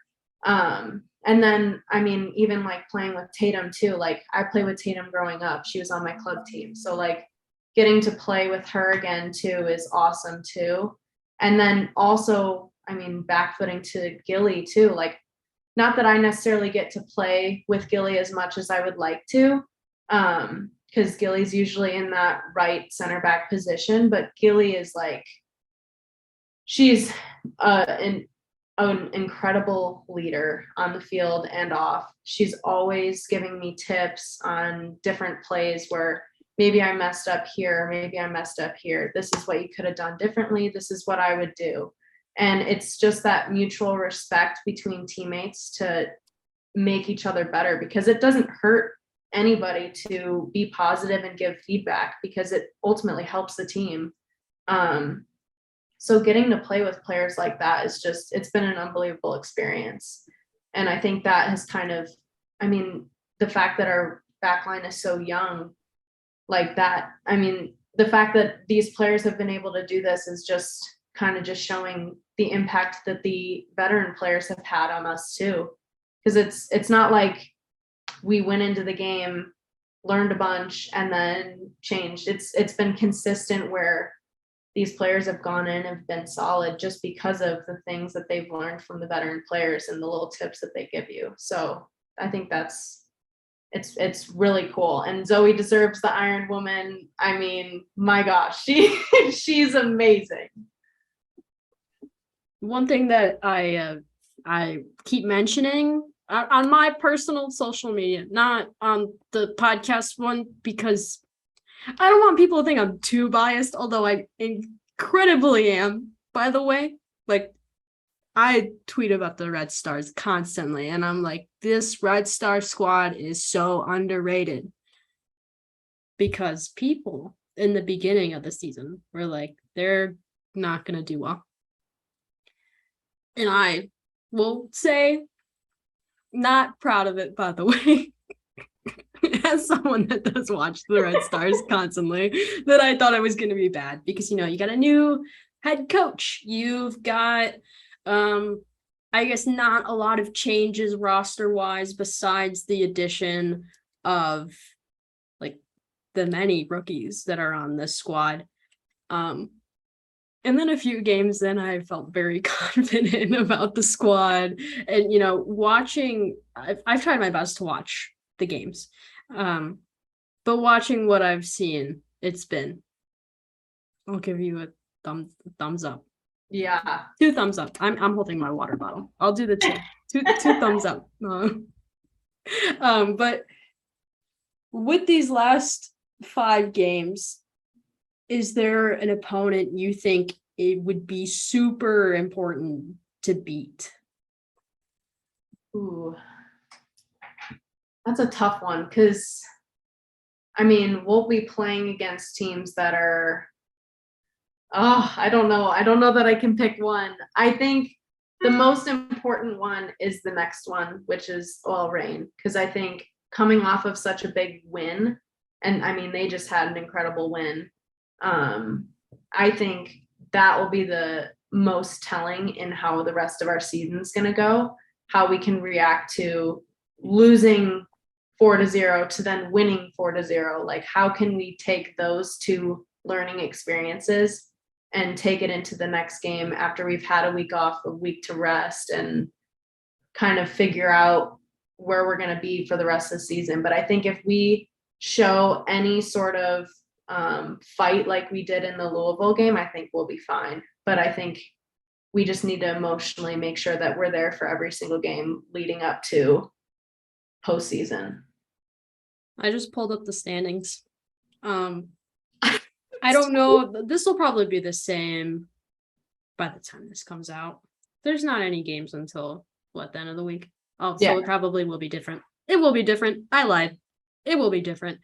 And then, I mean, even like playing with Tatum too, like I played with Tatum growing up. She was on my club team. So like getting to play with her again too is awesome too. And then also, I mean, backfooting to Gilly too, like not that I necessarily get to play with Gilly as much as I would like to, Because Gilly's usually in that right center back position, but Gilly is like, she's an incredible leader on the field and off. She's always giving me tips on different plays where maybe I messed up here, maybe I messed up here. This is what you could have done differently. This is what I would do. And it's just that mutual respect between teammates to make each other better, because it doesn't hurt anybody to be positive and give feedback, because it ultimately helps the team. So getting to play with players like that is just, it's been an unbelievable experience. And I think that has kind of, I mean, the fact that our backline is so young like that, I mean, the fact that these players have been able to do this is just kind of just showing the impact that the veteran players have had on us too. Because it's not like we went into the game, learned a bunch, and then changed. It's been consistent where these players have gone in and been solid just because of the things that they've learned from the veteran players and the little tips that they give you. So I think it's really cool. And Zoe deserves the Iron Woman. I mean, my gosh, she's amazing. One thing that I keep mentioning on my personal social media, not on the podcast one, because I don't want people to think I'm too biased, although I incredibly am, by the way. Like, I tweet about the Red Stars constantly, and I'm like, this Red Star squad is so underrated. Because people in the beginning of the season were like, they're not going to do well. And I will say, not proud of it, by the way. As someone that does watch the Red Stars constantly, that I thought it was going to be bad, because, you know, you got a new head coach. You've got, I guess, not a lot of changes roster wise, besides the addition of like the many rookies that are on this squad. And then a few games, then I felt very confident about the squad. And, you know, watching, I've tried my best to watch the games. But watching what I've seen, it's been, I'll give you a thumbs up. Yeah. 2 thumbs up. I'm holding my water bottle. I'll do the two thumbs up. But with these last 5 games, is there an opponent you think it would be super important to beat? Ooh, that's a tough one, because I mean, we'll be playing against teams that are, I don't know that I can pick one. I think the most important one is the next one, which is Oil Rain, because I think coming off of such a big win, and I mean, they just had an incredible win. I think that will be the most telling in how the rest of our season's going to go, how we can react to losing 4-0 to then winning 4-0. Like, how can we take those 2 learning experiences and take it into the next game after we've had a week off, a week to rest, and kind of figure out where we're going to be for the rest of the season. But I think if we show any sort of fight like we did in the Louisville game, I think we'll be fine. But I think we just need to emotionally make sure that we're there for every single game leading up to postseason. I just pulled up the standings. I don't know. This will probably be the same by the time this comes out. There's not any games until the end of the week. Oh, so yeah. It probably will be different. It will be different. I lied. It will be different.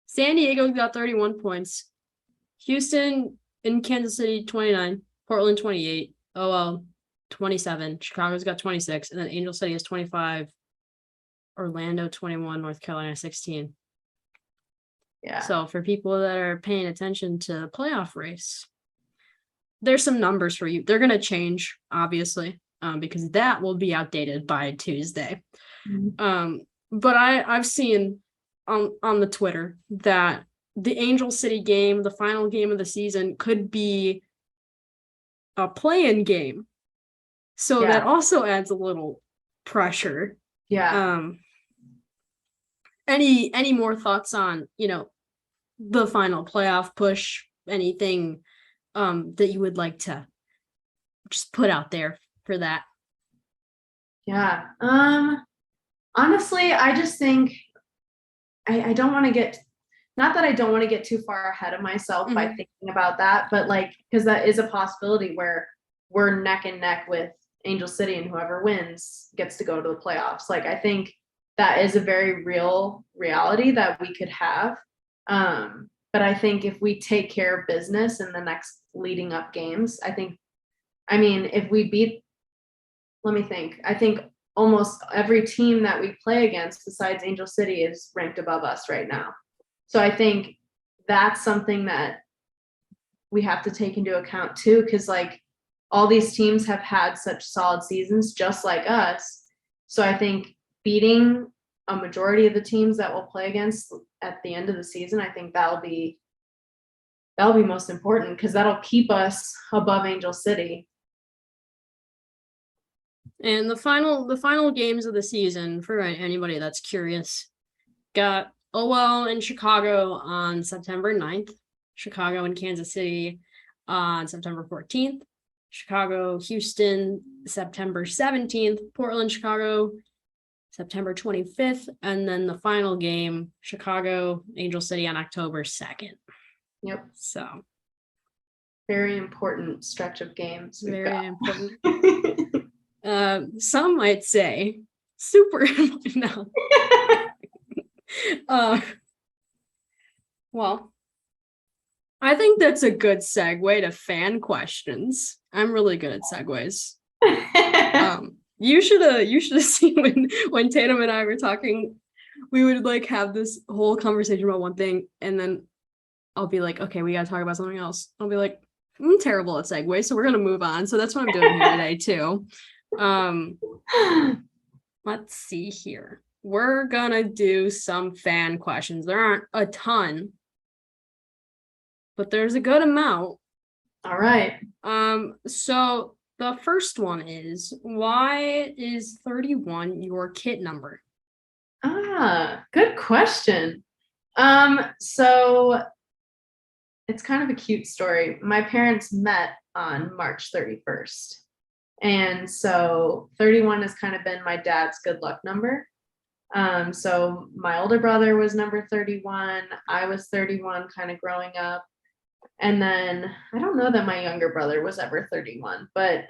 San Diego got 31 points. Houston and Kansas City 29. Portland 28. OL 27. Chicago's got 26. And then Angel City has 25. Orlando 21. North Carolina 16. Yeah. So for people that are paying attention to the playoff race, there's some numbers for you. They're going to change, obviously, because that will be outdated by Tuesday. Mm-hmm. But I've seen on the Twitter that the Angel City game, the final game of the season, could be a play-in game. So that also adds a little pressure. Yeah. any more thoughts on, the final playoff push? Anything that you would like to just put out there for that? Yeah. Honestly, I just think I don't want to get, not that I don't want to get too far ahead of myself by thinking about that, but like, because that is a possibility where we're neck and neck with Angel City, and whoever wins gets to go to the playoffs. Like, I think that is a very real reality that we could have. But I think if we take care of business in the next leading up games, if we beat, let me think, I think almost every team that we play against besides Angel City is ranked above us right now. So I think that's something that we have to take into account too, because like all these teams have had such solid seasons just like us. So I think beating a majority of the teams that we'll play against at the end of the season, I think that'll be most important, because that'll keep us above Angel City. And the final games of the season, for anybody that's curious, got OL in Chicago on September 9th, Chicago and Kansas City on September 14th, Chicago, Houston, September 17th, Portland, Chicago, September 25th, and then the final game, Chicago, Angel City on October 2nd. Yep. So very important stretch of games. Very important. Some might say super no. Well, I think that's a good segue to fan questions. I'm really good at segues. You should have seen when Tatum and I were talking. We would like have this whole conversation about one thing, and then I'll be like, okay, we gotta talk about something else. I'll be like, I'm terrible at segues, so we're gonna move on. So that's what I'm doing here today too. Let's see here. We're gonna do some fan questions. There aren't a ton, but there's a good amount. All right. So the first one is, why is 31 your kit number? Good question. So it's kind of a cute story. My parents met on March 31st. And so 31 has kind of been my dad's good luck number. So my older brother was number 31. I was 31 kind of growing up. And then I don't know that my younger brother was ever 31, but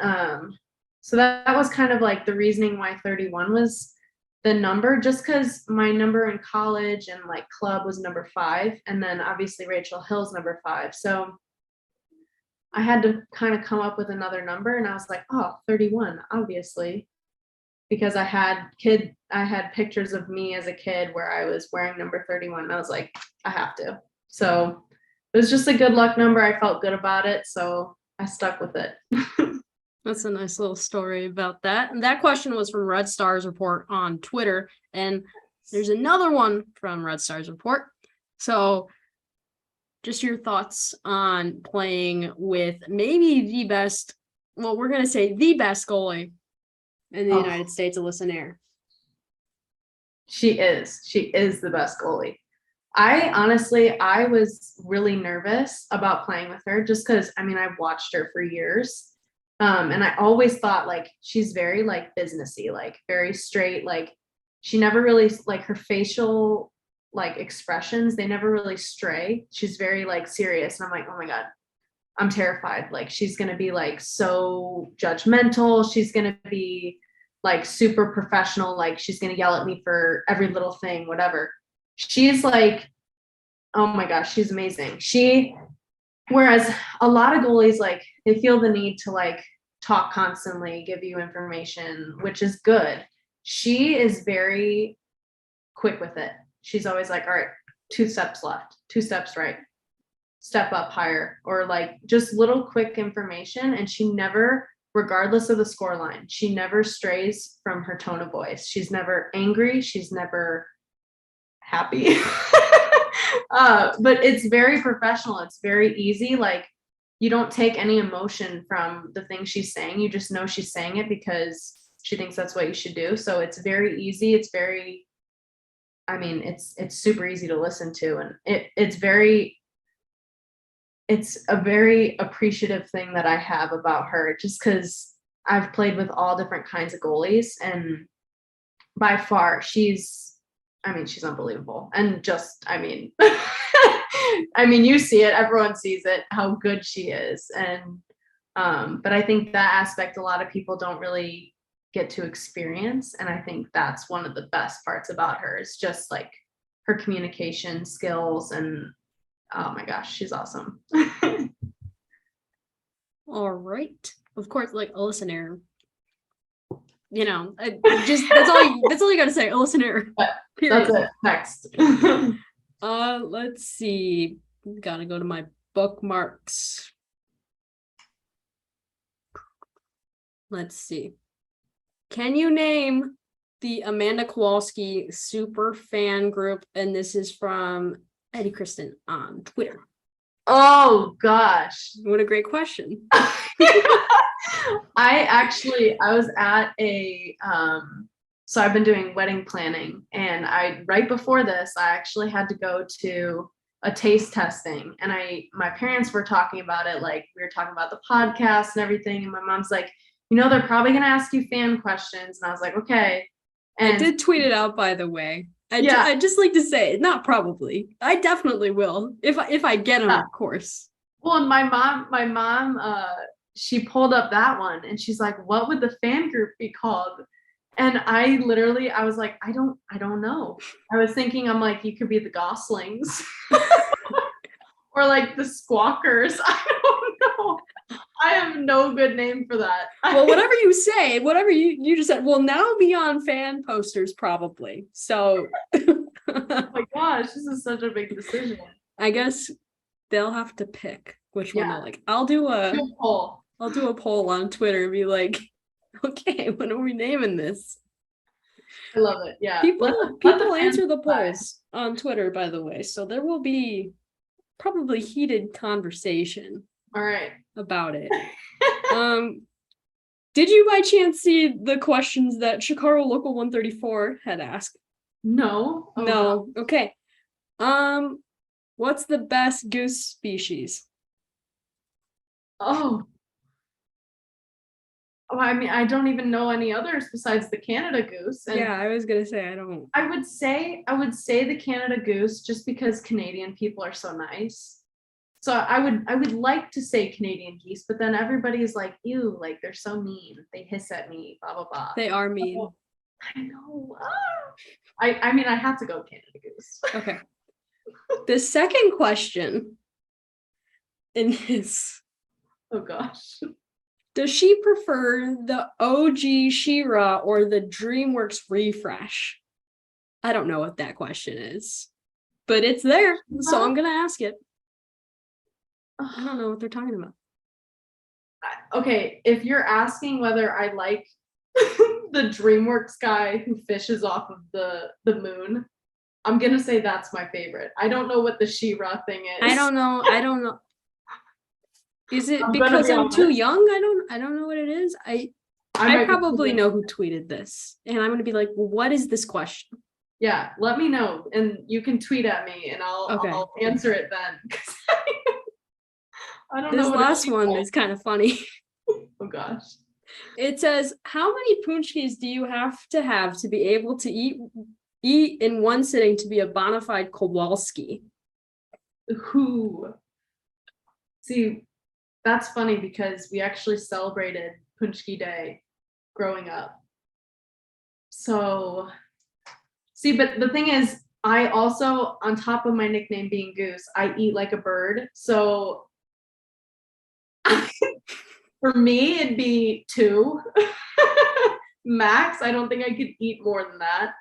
so that was kind of like the reasoning why 31 was the number, just because my number in college and like club was number 5, and then obviously Rachel Hill's number 5. So I had to kind of come up with another number, and I was like, oh, 31, obviously, because I had pictures of me as a kid where I was wearing number 31, and I was like, I have to. So it was just a good luck number. I felt good about it, so I stuck with it. That's a nice little story about that. And that question was from Red Stars Report on Twitter. And there's another one from Red Stars Report. So just your thoughts on playing with maybe the best, well, we're going to say the best goalie in the United States, Alyssa Nair. She is the best goalie. I was really nervous about playing with her just because, I've watched her for years. And I always thought like she's very like businessy, like very straight, like she never really, like her facial like expressions, they never really stray. She's very like serious. And I'm like, oh my God, I'm terrified. Like she's going to be like so judgmental. She's going to be like super professional. Like she's going to yell at me for every little thing, whatever. She's like, oh my gosh, she's amazing. Whereas a lot of goalies, like they feel the need to like talk constantly, give you information, which is good. She is very quick with it. She's always like, all right, 2 steps left, 2 steps right, step up higher, or like just little quick information. And she never, regardless of the score line, she never strays from her tone of voice. She's never angry. She's never happy. But it's very professional. It's very easy. Like you don't take any emotion from the thing she's saying. You just know she's saying it because she thinks that's what you should do. So it's very easy. It's very I mean, it's super easy to listen to, and it's a very appreciative thing that I have about her, just because I've played with all different kinds of goalies, and by far she's unbelievable. And just, I mean, you see it, everyone sees it, how good she is. And but I think that aspect a lot of people don't really get to experience, and I think that's one of the best parts about her, is just like her communication skills. And oh my gosh, she's awesome. All right. Of course, like a listener, that's all you gotta say, a listener. That's it. Next. Let's see. Gotta go to my bookmarks. Let's see. Can you name the Amanda Kowalski super fan group? And this is from Eddie Kristen on Twitter. Oh gosh. What a great question. I was at so I've been doing wedding planning, and right before this, I actually had to go to a taste testing, and my parents were talking about it, like we were talking about the podcast and everything, and my mom's like, they're probably going to ask you fan questions. And I was like, okay. And I did tweet it out, by the way. I'd just like to say, not probably, I definitely will, if I get them, of course. Well, and my mom, she pulled up that one, and she's like, what would the fan group be called? And I was like, I don't know. I was thinking, I'm like, you could be the Goslings or like the Squawkers. I don't know. I have no good name for that. Well, whatever you say, whatever you just said, will now be on fan posters probably. So oh my gosh, this is such a big decision. I guess they'll have to pick which one they'll like. I'll do a poll. I'll do a poll on Twitter and be like, okay, when are we naming this? I love it. Yeah. People answer the polls on Twitter, by the way. So there will be probably heated conversation. All right. About it. Did you by chance see the questions that Chicago Local 134 had asked? No. Oh, no. Okay. What's the best goose species? Oh, I mean, I don't even know any others besides the Canada goose. And yeah, I was gonna say I don't. I would say the Canada goose, just because Canadian people are so nice. So I would like to say Canadian geese, but then everybody's like, ew, like they're so mean. They hiss at me, blah blah blah. They are mean. Oh, I know. I mean, I have to go Canada goose. Okay. The second question in this. Oh gosh. Does she prefer the OG She-Ra or the DreamWorks refresh? I don't know what that question is, but it's there, so I'm gonna ask it. I don't know what they're talking about. Okay, if you're asking whether I like the DreamWorks guy who fishes off of the moon, I'm gonna say that's my favorite. I don't know what the She-Ra thing is. I don't know. Is it because I'm too young? I don't know what it is. I probably know who tweeted this, and I'm gonna be like, well, what is this question? Yeah, let me know, and you can tweet at me, and I'll answer it then. I don't know. This last one is kind of funny. Oh gosh. It says, how many punchkis do you have to be able to eat in one sitting to be a bona fide Kowalski? Who? See, that's funny because we actually celebrated Punchki Day growing up. So, see, but the thing is, I also, on top of my nickname being Goose, I eat like a bird. So for me, it'd be 2 max. I don't think I could eat more than that.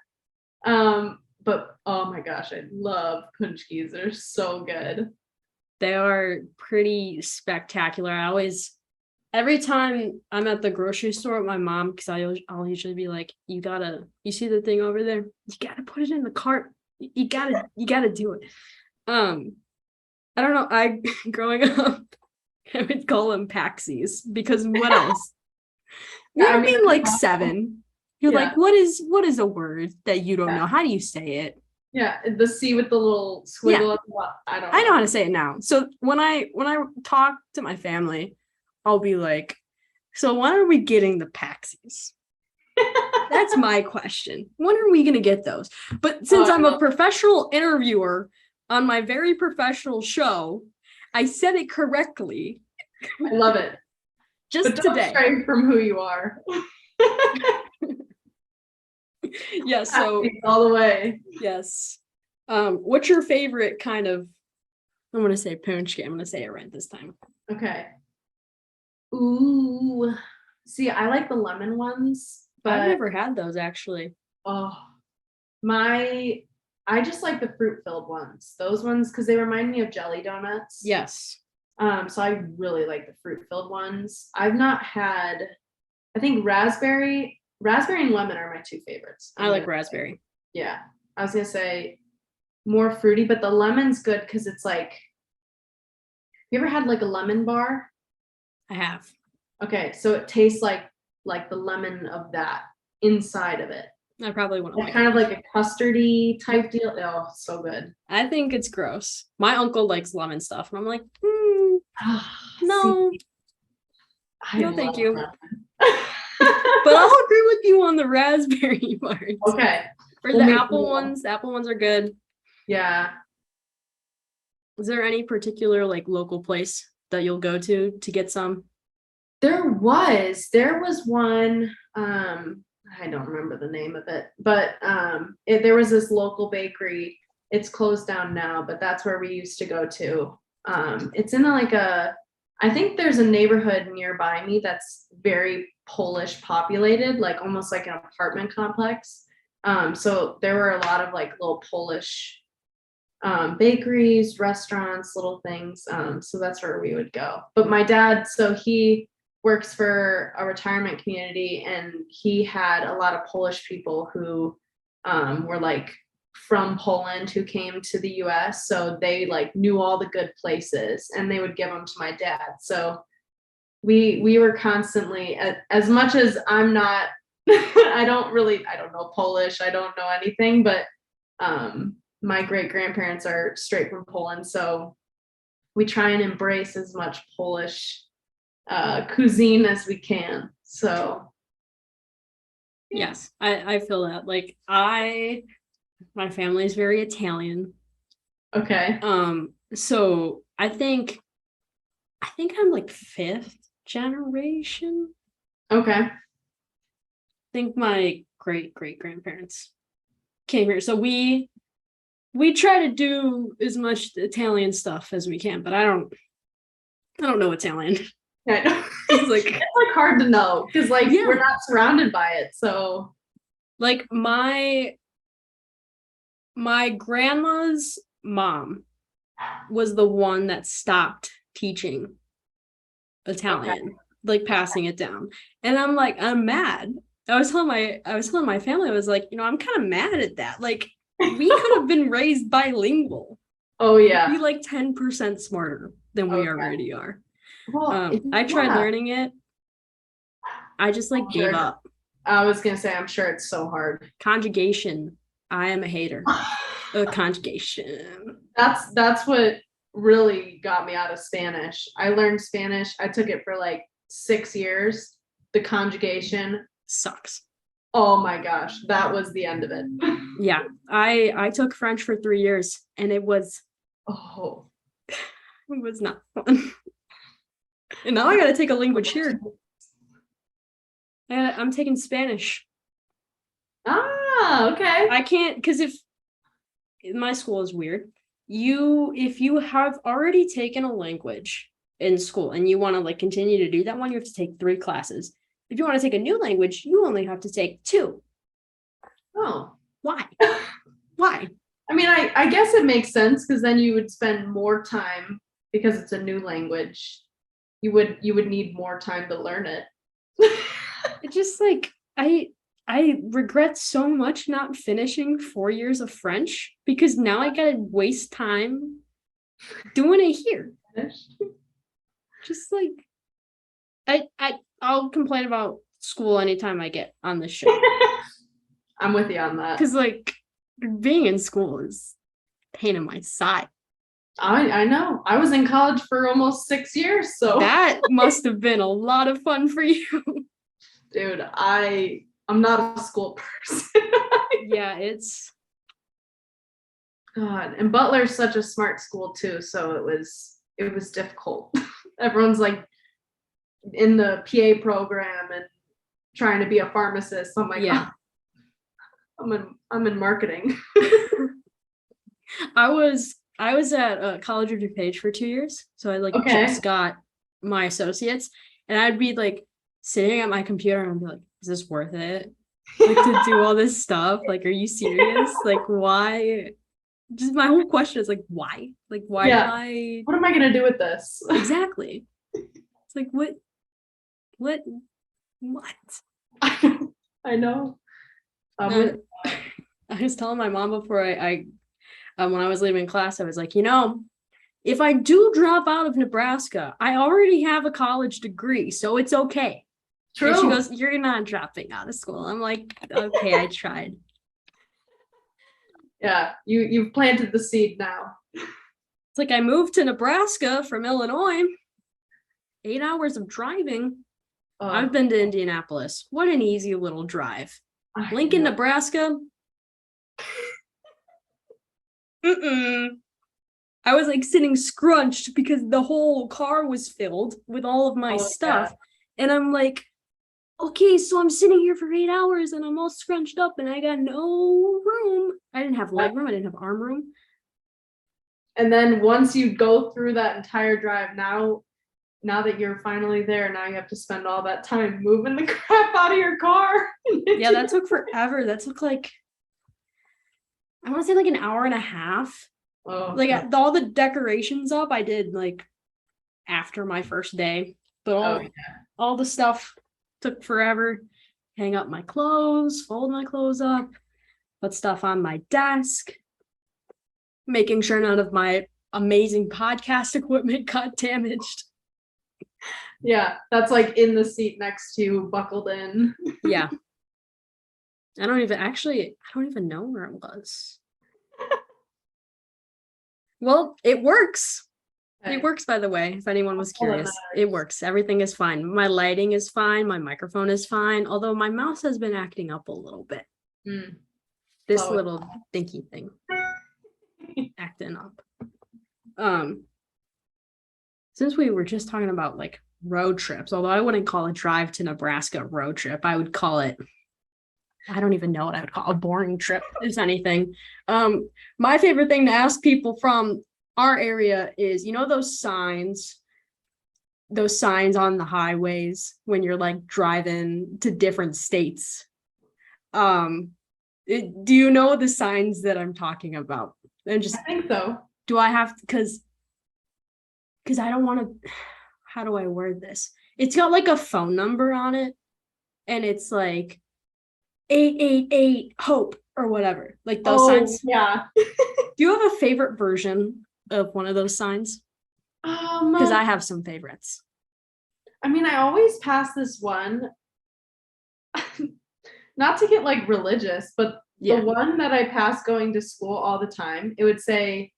But oh my gosh, I love punchkis. They're so good. They are pretty spectacular. Every time I'm at the grocery store with my mom, because I'll usually be like, you see the thing over there? You gotta put it in the cart. You gotta do it. I don't know. Growing up, I would call them paxies because what else? You're being like 7. You're like, what is a word that you don't know? How do you say it? Yeah, the C with the little squiggle at the bottom. I know how to say it now. So when I talk to my family, I'll be like, so when are we getting the Paxies? That's my question. When are we going to get those? But since I'm a professional interviewer on my very professional show, I said it correctly. I love it. Just but don't today. stray from who you are. Yeah, so all the way. yes. What's your favorite kind of, I'm going to say punchki. I'm going to say it right this time. Okay. Ooh. See, I like the lemon ones. But I've never had those actually. Oh, I just like the fruit-filled ones. Those ones, because they remind me of jelly donuts. Yes. So I really like the fruit-filled ones. I've not had, I think raspberry and lemon are my two favorites. I like raspberry. Yeah. I was gonna say more fruity, but the lemon's good because it's like, you ever had like a lemon bar? I have. Okay, so it tastes like the lemon of that inside of it. I probably wouldn't like kind of like a custardy type deal. Oh, so good. I think it's gross. My uncle likes lemon stuff, and I'm like, no. No, thank you. But I'll agree with you on the raspberry part. Okay. Or the apple ones. The apple ones are good. Yeah. Is there any particular like local place that you'll go to get some? There was one, I don't remember the name of it, but there was this local bakery. It's closed down now, but that's where we used to go to. It's in I think there's a neighborhood nearby me that's very Polish populated, like almost like an apartment complex. So there were a lot of like little Polish bakeries, restaurants, little things. So that's where we would go. But my dad, so he works for a retirement community, and he had a lot of Polish people who were like from Poland who came to the US. So they like knew all the good places, and they would give them to my dad. So we were constantly, as much as I'm not, I don't know Polish, I don't know anything, but my great grandparents are straight from Poland. So we try and embrace as much Polish cuisine as we can. So yes, I feel that. Like my family is very Italian. Okay. So I think I'm like 5th generation. Okay. I think my great grandparents came here. So we try to do as much Italian stuff as we can, but I don't know Italian. Yeah, I know. It's like hard to know because we're not surrounded by it. So like my grandma's mom was the one that stopped teaching Italian, like passing it down. And I'm like, I'm mad. I was telling my family, I was like, I'm kind of mad at that. Like, we could have been raised bilingual. Oh yeah. Be like 10% smarter than we already are. Well, I tried learning it. I just gave up. I was gonna say, I'm sure it's so hard. Conjugation. I am a hater. Conjugation. That's what really got me out of Spanish. I learned Spanish. I took it for like 6 years. The conjugation sucks. Oh my gosh, that was the end of it. Yeah, I took French for 3 years, and it was it was not fun. And now I got to take a language here. I'm taking Spanish. Ah, okay. I can't, because if my school is weird, if you have already taken a language in school and you want to continue to do that one, you have to take 3 classes. If you want to take a new language, you only have to take 2. Oh, why? Why? I mean, I guess it makes sense because then you would spend more time because it's a new language. You would need more time to learn it. It's just I regret so much not finishing 4 years of French because now I gotta waste time doing it here. Just I'll complain about school anytime I get on this show. I'm with you on that. Because being in school is pain in my side. I know. I was in college for almost 6 years, so That must have been a lot of fun for you. dude, I'm not a school person. Yeah, it's God, and Butler's such a smart school too, so it was difficult. Everyone's like in the PA program and trying to be a pharmacist. I'm like, yeah. I'm in marketing. I was at College of DuPage for 2 years, so I Okay. just got my associates, and I'd be sitting at my computer and I'd be like, "Is this worth it? To do all this stuff? Are you serious? Why?" Just my whole question is why? Why Yeah. did I? What am I gonna do with this? Exactly. It's what? I know. I was telling my mom before I when I was leaving class, I was like, if I do drop out of Nebraska, I already have a college degree, so it's okay. True. And she goes, "You're not dropping out of school." I'm like, okay, I tried. Yeah, you've planted the seed now. It's I moved to Nebraska from Illinois. 8 hours of driving. I've been to Indianapolis. What an easy little drive. Lincoln, Nebraska. I was sitting scrunched because the whole car was filled with all of my stuff. Yeah. And I'm like, okay, so I'm sitting here for 8 hours and I'm all scrunched up and I got no room. I didn't have leg room. I didn't have arm room. And then once you go through that entire drive, now that you're finally there, now you have to spend all that time moving the crap out of your car. Yeah, that took forever. That took I want to say an hour and a half. Oh, all the decorations up, I did after my first day. But all the stuff took forever. Hang up my clothes, fold my clothes up, put stuff on my desk, making sure none of my amazing podcast equipment got damaged. Yeah, that's in the seat next to you, buckled in. Yeah. I don't even know where it was. Well, it works. Okay. It works, by the way, if anyone was curious. It works. Everything is fine. My lighting is fine. My microphone is fine. Although my mouse has been acting up a little bit. This little dinky thing. Acting up. Since we were just talking about road trips, although I wouldn't call a drive to Nebraska a road trip, I would call it, I don't even know what I would call a boring trip, if anything. My favorite thing to ask people from our area is, those signs on the highways when you're driving to different states. Do you know the signs that I'm talking about? And just, I think so. Do I have, because I don't want to, how do I word this? It's got a phone number on it, and it's 888 hope or whatever, those signs. Yeah. Do you have a favorite version of one of those signs? Because I have some favorites. I mean, I always pass this one, not to get religious, but the one that I pass going to school all the time, it would say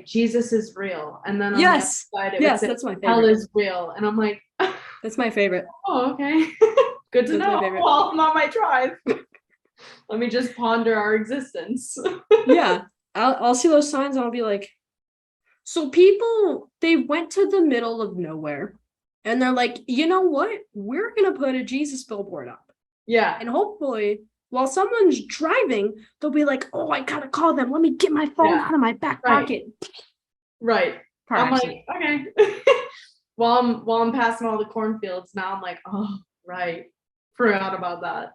Jesus is real, and then on the other side it would say that's my favorite. Hell is real, and I'm like, that's my favorite. Oh, okay. Good to know. Well, I'm on my drive. Let me just ponder our existence. Yeah, I'll see those signs and I'll be like, so people, they went to the middle of nowhere and they're like, you know what? We're gonna put a Jesus billboard up. Yeah. And hopefully, while someone's driving, they'll be like, oh, I gotta call them. Let me get my phone out of my back pocket. Right. I'm like, okay. While I'm passing all the cornfields, now I'm like, oh, right. Forgot about that.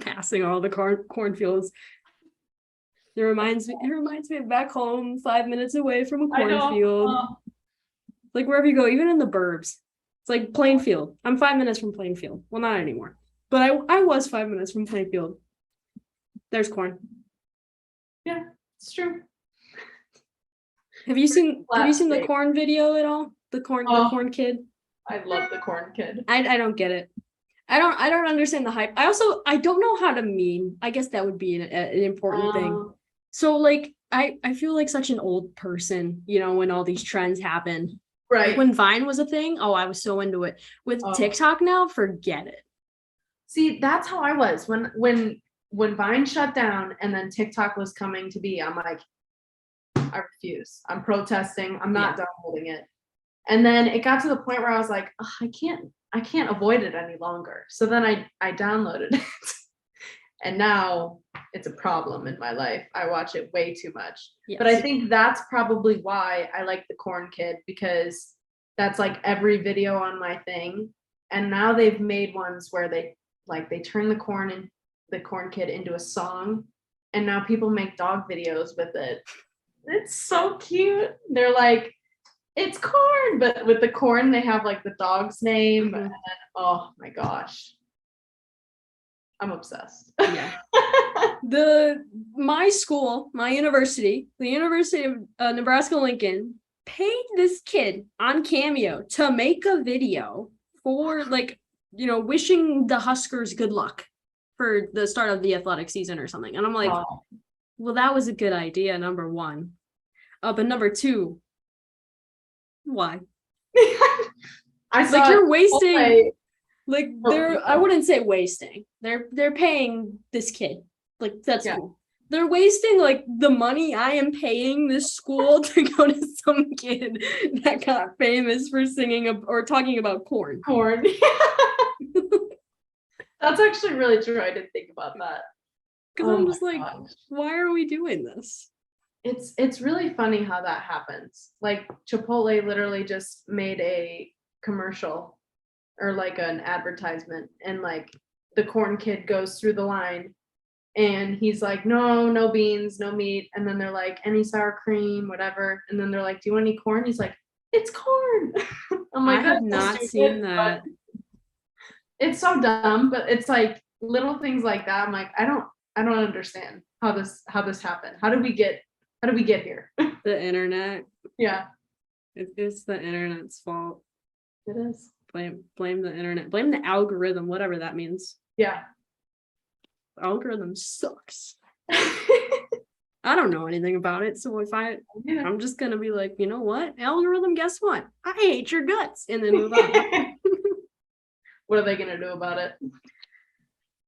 Passing all the cornfields. It reminds me of back home, 5 minutes away from a cornfield. Wherever you go, even in the burbs. It's Plainfield. I'm 5 minutes from Plainfield. Well, not anymore. But I was 5 minutes from Plainfield. There's corn. Yeah, it's true. Have you seen the corn video at all? The corn kid? I love the corn kid. I don't get it. I don't understand the hype. I don't know how to meme. I guess that would be an important thing. So like I feel like such an old person, you know, when all these trends happen. Right. Like when Vine was a thing, I was so into it. With TikTok now, forget it. See, that's how I was when Vine shut down and then TikTok was coming to be. I'm like, I refuse. I'm protesting. I'm not downloading it. And then it got to the point where I was like, I can't avoid it any longer. So then I downloaded it. And now it's a problem in my life. I watch it way too much. Yes. But I think that's probably why I like the Corn Kid, because that's like every video on my thing. And now they've made ones where they turn the Corn Kid into a song. And now people make dog videos with it. It's so cute. They're like, it's corn, but with the corn, they have like the dog's name. And oh my gosh. I'm obsessed. Yeah. My school, my university, the University of Nebraska-Lincoln, paid this kid on Cameo to make a video for like, you know, wishing the Huskers good luck for the start of the athletic season or something. And I'm like, well, that was a good idea, number one. But number two, why? I saw like you're wasting like I wouldn't say wasting. They're paying this kid. Like that's cool. They're wasting like the money I am paying this school to go to some kid that got famous for singing or talking about corn. That's actually really true. I didn't think about that. Because I'm just like, why are we doing this? It's really funny how that happens. Like Chipotle literally just made a commercial or like an advertisement, and like the Corn Kid goes through the line and he's like, no beans, no meat. And then they're like, any sour cream, whatever. And then they're like, do you want any corn? He's like, it's corn. I'm like, I have not seen that. It's so dumb, but it's like little things like that. I'm like, I don't understand how this happened. How did we get here? The internet. Yeah. It's the internet's fault. It is. Blame the internet. Blame the algorithm, whatever that means. Yeah. The algorithm sucks. I don't know anything about it, so I'm just gonna be like, you know what, algorithm? Guess what? I hate your guts, and then move on. What are they gonna do about it?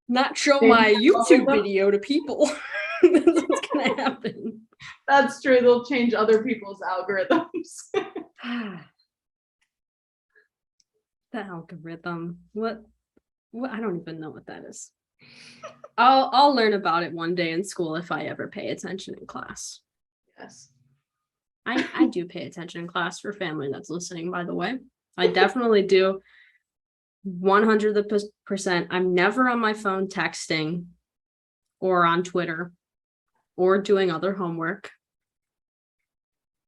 Not show my YouTube video to people. That's what's gonna happen. That's true. They'll change other people's algorithms. The algorithm. What? I don't even know what that is. I'll learn about it one day in school if I ever pay attention in class. Yes. I do pay attention in class, for family that's listening, by the way. I definitely do. 100%. I'm never on my phone texting or on Twitter or doing other homework.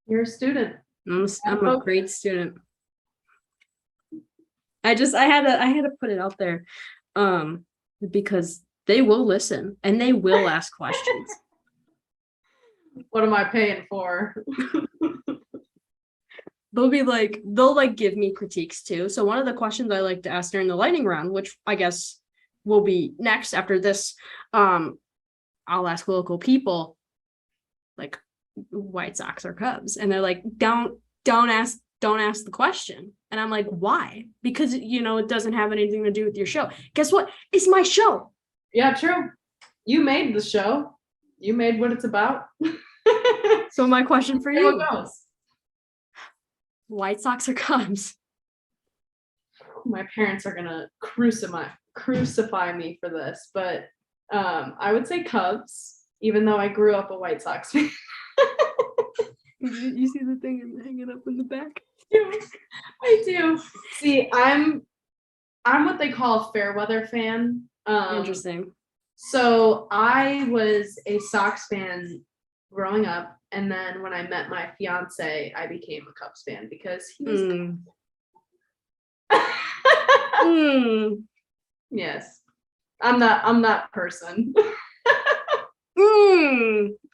You're a student. I'm a great student. I had to put it out there because they will listen and they will ask questions. What am I paying for? They'll give me critiques too. So one of the questions I like to ask during the lightning round, which I guess will be next after this, I'll ask local people like White Sox or Cubs, and they're like, don't ask the question. And I'm like, why? Because it doesn't have anything to do with your show. Guess what? It's my show. Yeah, true. You made the show. You made what it's about. So my question for you goes. White Sox or Cubs? My parents are gonna crucify me for this, but I would say Cubs, even though I grew up a White Sox fan. You see the thing hanging up in the back? I do. See, I'm what they call a fair weather fan. Interesting. So I was a Sox fan growing up, and then when I met my fiance, I became a Cubs fan because he was. Yes, I'm that person.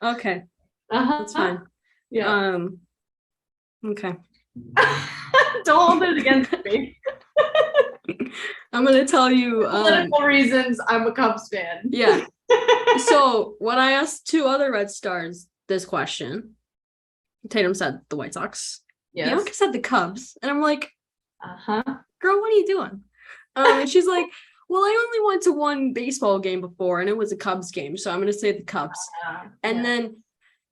Okay. That's fine. Yeah. Okay. Don't hold it against me. I'm going to tell you. Political reasons, I'm a Cubs fan. Yeah. So when I asked two other Red Stars this question, Tatum said the White Sox. Yes. Bianca said the Cubs. And I'm like, Uh-huh. girl, what are you doing? And she's like, well, I only went to one baseball game before and it was a Cubs game. So I'm going to say the Cubs. And then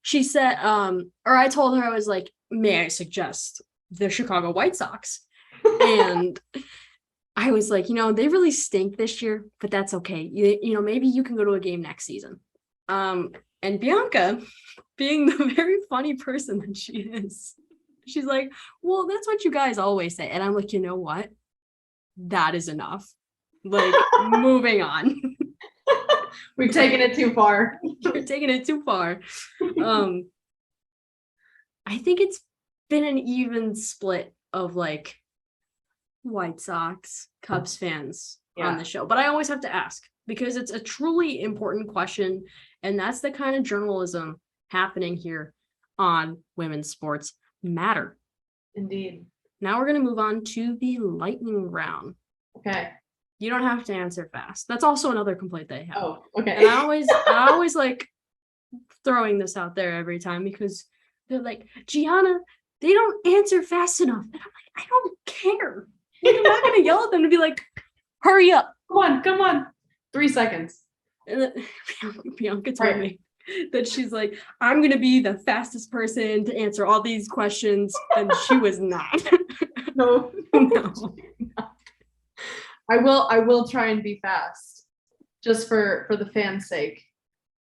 she said, or I told her, I was like, may I suggest the Chicago White Sox? And I was like, they really stink this year, but that's okay. You know, maybe you can go to a game next season. And Bianca, being the very funny person that she is, she's like, well, that's what you guys always say. And I'm like, you know what? That is enough. Like, moving on. We've taken it too far. You're taking it too far. I think it's been an even split of like White Sox, Cubs fans on the show. But I always have to ask because it's a truly important question. And that's the kind of journalism happening here on Women's Sports Matter. Indeed. Now we're going to move on to the lightning round. Okay. You don't have to answer fast. That's also another complaint they have. Oh, okay. And I always like throwing this out there every time because they're like, Gianna, they don't answer fast enough. And I'm like, I don't care. Like, I'm not going to yell at them to be like, hurry up. Come on. 3 seconds. And then Bianca told me that she's like, I'm going to be the fastest person to answer all these questions. And she was not. No. I will try and be fast just for the fans' sake.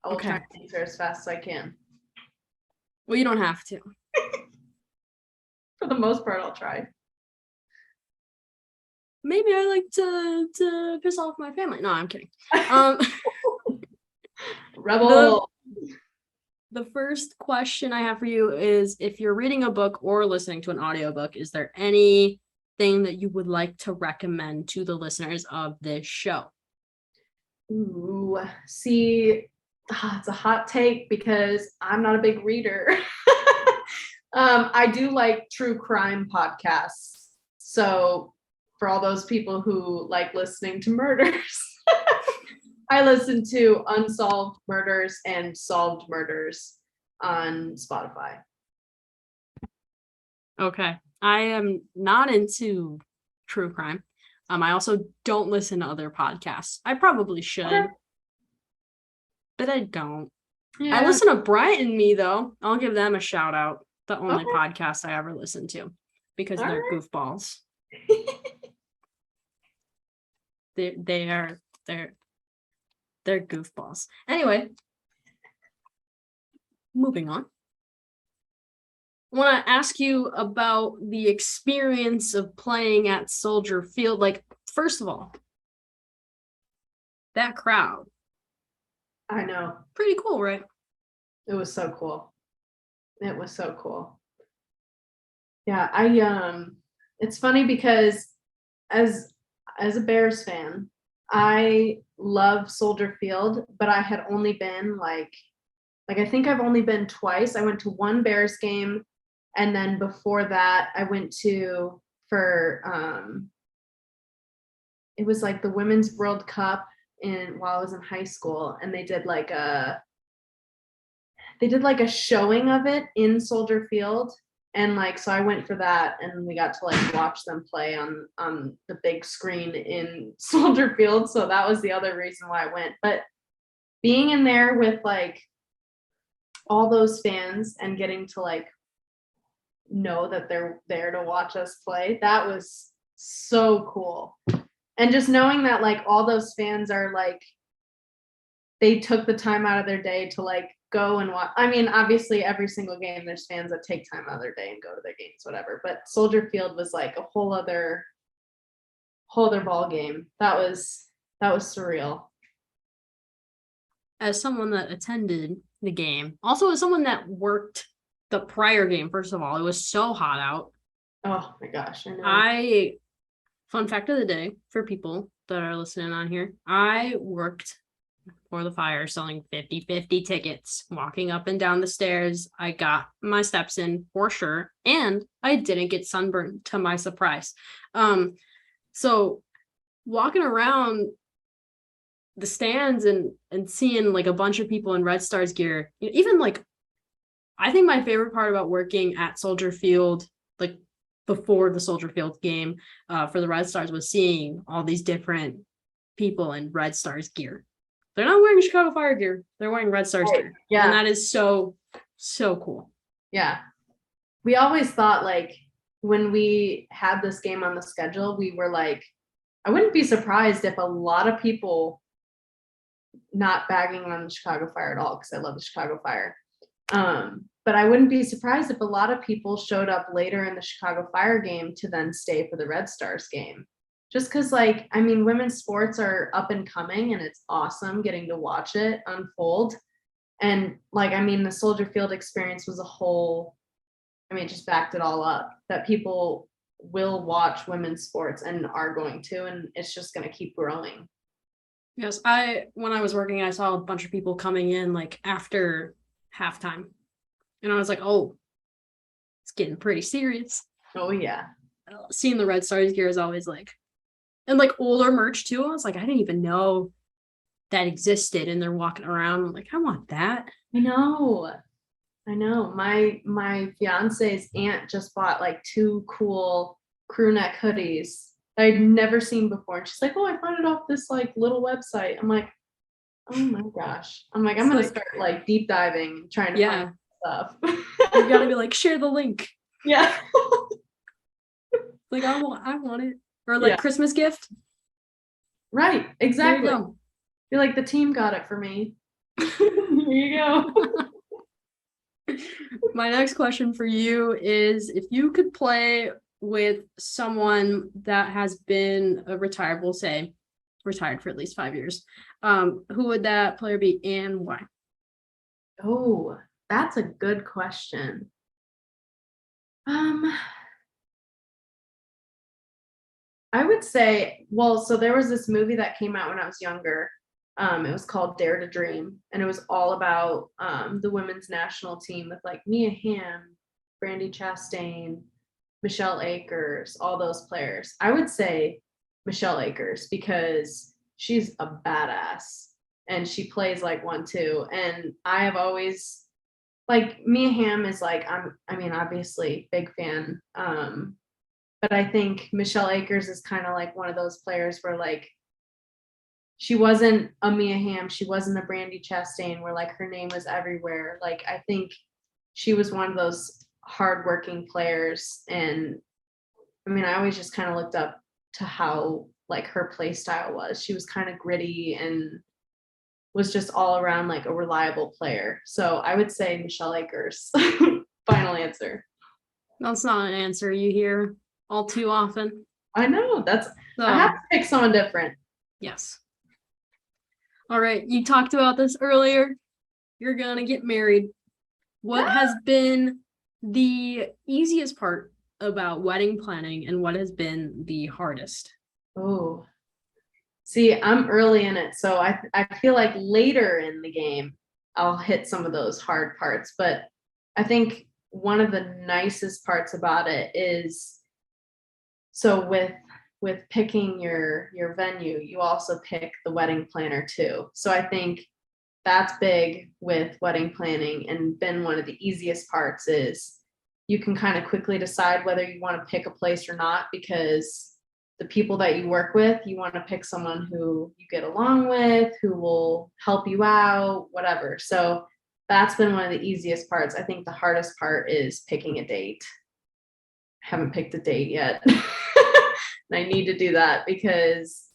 I will try and answer as fast as I can. Well, you don't have to. For the most part, I'll try. Maybe I like to piss off my family. No, I'm kidding. Rebel. The first question I have for you is if you're reading a book or listening to an audiobook, is there anything that you would like to recommend to the listeners of this show? Ooh, see, it's a hot take because I'm not a big reader. I do like true crime podcasts. So for all those people who like listening to murders, I listen to Unsolved Murders and Solved Murders on Spotify. Okay. I am not into true crime. I also don't listen to other podcasts. I probably should, but I don't. Yeah. I listen to Bryant and Me, though. I'll give them a shout out. The only podcast I ever listened to because they're goofballs. They're goofballs. Anyway, moving on. I want to ask you about the experience of playing at Soldier Field. Like, first of all, that crowd. I know. Pretty cool, right? It was so cool. It was so cool. Yeah, it's funny because as a Bears fan, I love Soldier Field, but I had only been like I think I've only been twice. I went to one Bears game, and then before that, I went to it was like the Women's World Cup while I was in high school, and they did like a showing of it in Soldier Field. And like, so I went for that and we got to like watch them play on the big screen in Soldier Field. So that was the other reason why I went. But being in there with like all those fans and getting to like know that they're there to watch us play, that was so cool. And just knowing that like all those fans are like, they took the time out of their day to like go and watch. I mean, obviously every single game there's fans that take time out of their day and go to their games, whatever. But Soldier Field was like a whole other ball game. That was surreal. As someone that attended the game, also as someone that worked the prior game, first of all, it was so hot out. Oh my gosh, I know. Fun fact of the day for people that are listening on here, I worked for the Fire selling 50-50 tickets, walking up and down the stairs. I got my steps in for sure, and I didn't get sunburned to my surprise. So walking around the stands and seeing like a bunch of people in Red Stars gear, even like, I think my favorite part about working at Soldier Field, like before the Soldier Field game for the Red Stars, was seeing all these different people in Red Stars gear. They're not wearing Chicago Fire gear. They're wearing Red Stars gear. Yeah. And that is so, so cool. Yeah. We always thought, like, when we had this game on the schedule, we were like, I wouldn't be surprised if a lot of people, not bagging on the Chicago Fire at all, because I love the Chicago Fire. But I wouldn't be surprised if a lot of people showed up later in the Chicago Fire game to then stay for the Red Stars game. Just because, like, I mean, women's sports are up and coming, and it's awesome getting to watch it unfold. And, like, I mean, the Soldier Field experience was a whole, I mean, it just backed it all up, that people will watch women's sports and are going to, and it's just going to keep growing. Yes, when I was working, I saw a bunch of people coming in like after halftime, and I was like, oh, it's getting pretty serious. Oh yeah. Seeing the Red Stars gear is always like, and like older merch too. I was like, I didn't even know that existed, and they're walking around. I'm like, I want that. I know. My fiance's aunt just bought like 2 cool crew neck hoodies I'd never seen before. And she's like, oh, I found it off this like little website. I'm like, oh my gosh. I'm like, I'm gonna start like deep diving and trying to find stuff. You gotta be like, share the link. Yeah. Like, I want it. Or like Christmas gift. Right, exactly. There you go. You're like, the team got it for me. Here you go. My next question for you is, if you could play with someone that has been retired, we'll say retired for at least 5 years, who would that player be and why? Oh, that's a good question. I would say, well, so there was this movie that came out when I was younger. It was called Dare to Dream, and it was all about the women's national team with like Mia Hamm, Brandi Chastain, Michelle Akers, all those players. I would say Michelle Akers, because she's a badass and she plays like one too. And I have always, like, Mia Hamm is like, I mean, obviously big fan. But I think Michelle Akers is kind of like one of those players where like, she wasn't a Mia Hamm, she wasn't a Brandi Chastain where like her name was everywhere. Like, I think she was one of those hardworking players. And I mean, I always just kind of looked up to how like her play style was. She was kind of gritty and was just all around like a reliable player. So I would say Michelle Akers. Final answer. That's not an answer you hear all too often. I know, I have to pick someone different. Yes. All right, you talked about this earlier. You're gonna get married. What has been the easiest part about wedding planning, and what has been the hardest? Oh, see, I'm early in it, so I feel like later in the game I'll hit some of those hard parts. But I think one of the nicest parts about it is, so with picking your venue, you also pick the wedding planner too. So I think that's big with wedding planning, and been one of the easiest parts is you can kind of quickly decide whether you want to pick a place or not, because the people that you work with, you want to pick someone who you get along with, who will help you out, whatever. So that's been one of the easiest parts. I think the hardest part is picking a date. I haven't picked a date yet. And I need to do that because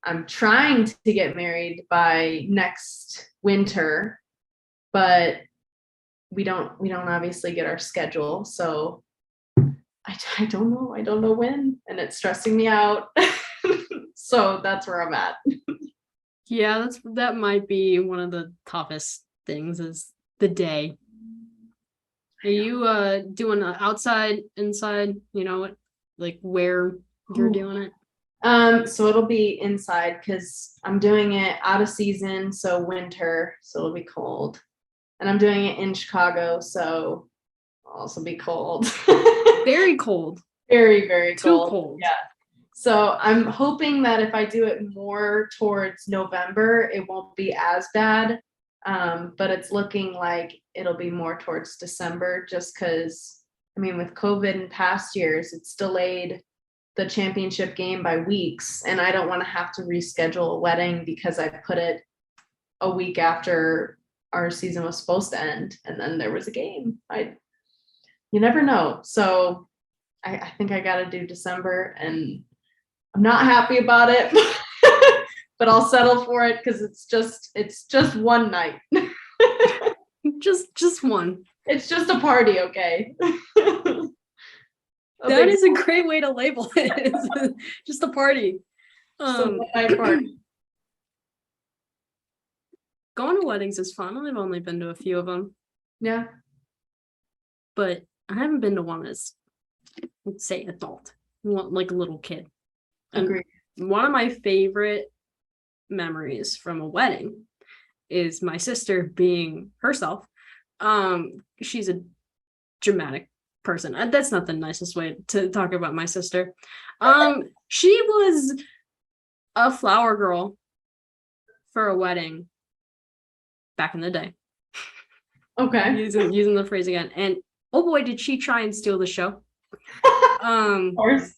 I'm trying to get married by next winter, but we don't obviously get our schedule. So I don't know when, and it's stressing me out. So that's where I'm at. Yeah, that might be one of the toughest things, is the day. Are you doing outside, inside, like where you're doing it? So it'll be inside because I'm doing it out of season, so winter, so it'll be cold. And I'm doing it in Chicago, so it'll also be cold. Very cold. Very, very cold. Too cold. Yeah. So I'm hoping that if I do it more towards November, it won't be as bad. But it's looking like it'll be more towards December just because, I mean, with COVID in past years, it's delayed the championship game by weeks. And I don't want to have to reschedule a wedding because I put it a week after our season was supposed to end. And then there was a game. You never know. So I think I got to do December, and I'm not happy about it, but I'll settle for it because it's just one night. just one. It's just a party, okay? That is a great way to label it. It's just a party. Party. Going to weddings is fun. I've only been to a few of them. Yeah. But I haven't been to one as, let's say, adult, like a little kid. Agreed. And one of my favorite memories from a wedding is my sister being herself. She's a dramatic person. That's not the nicest way to talk about my sister. She was a flower girl for a wedding back in the day. Okay. Using the phrase again. And oh boy, did she try and steal the show. Of course.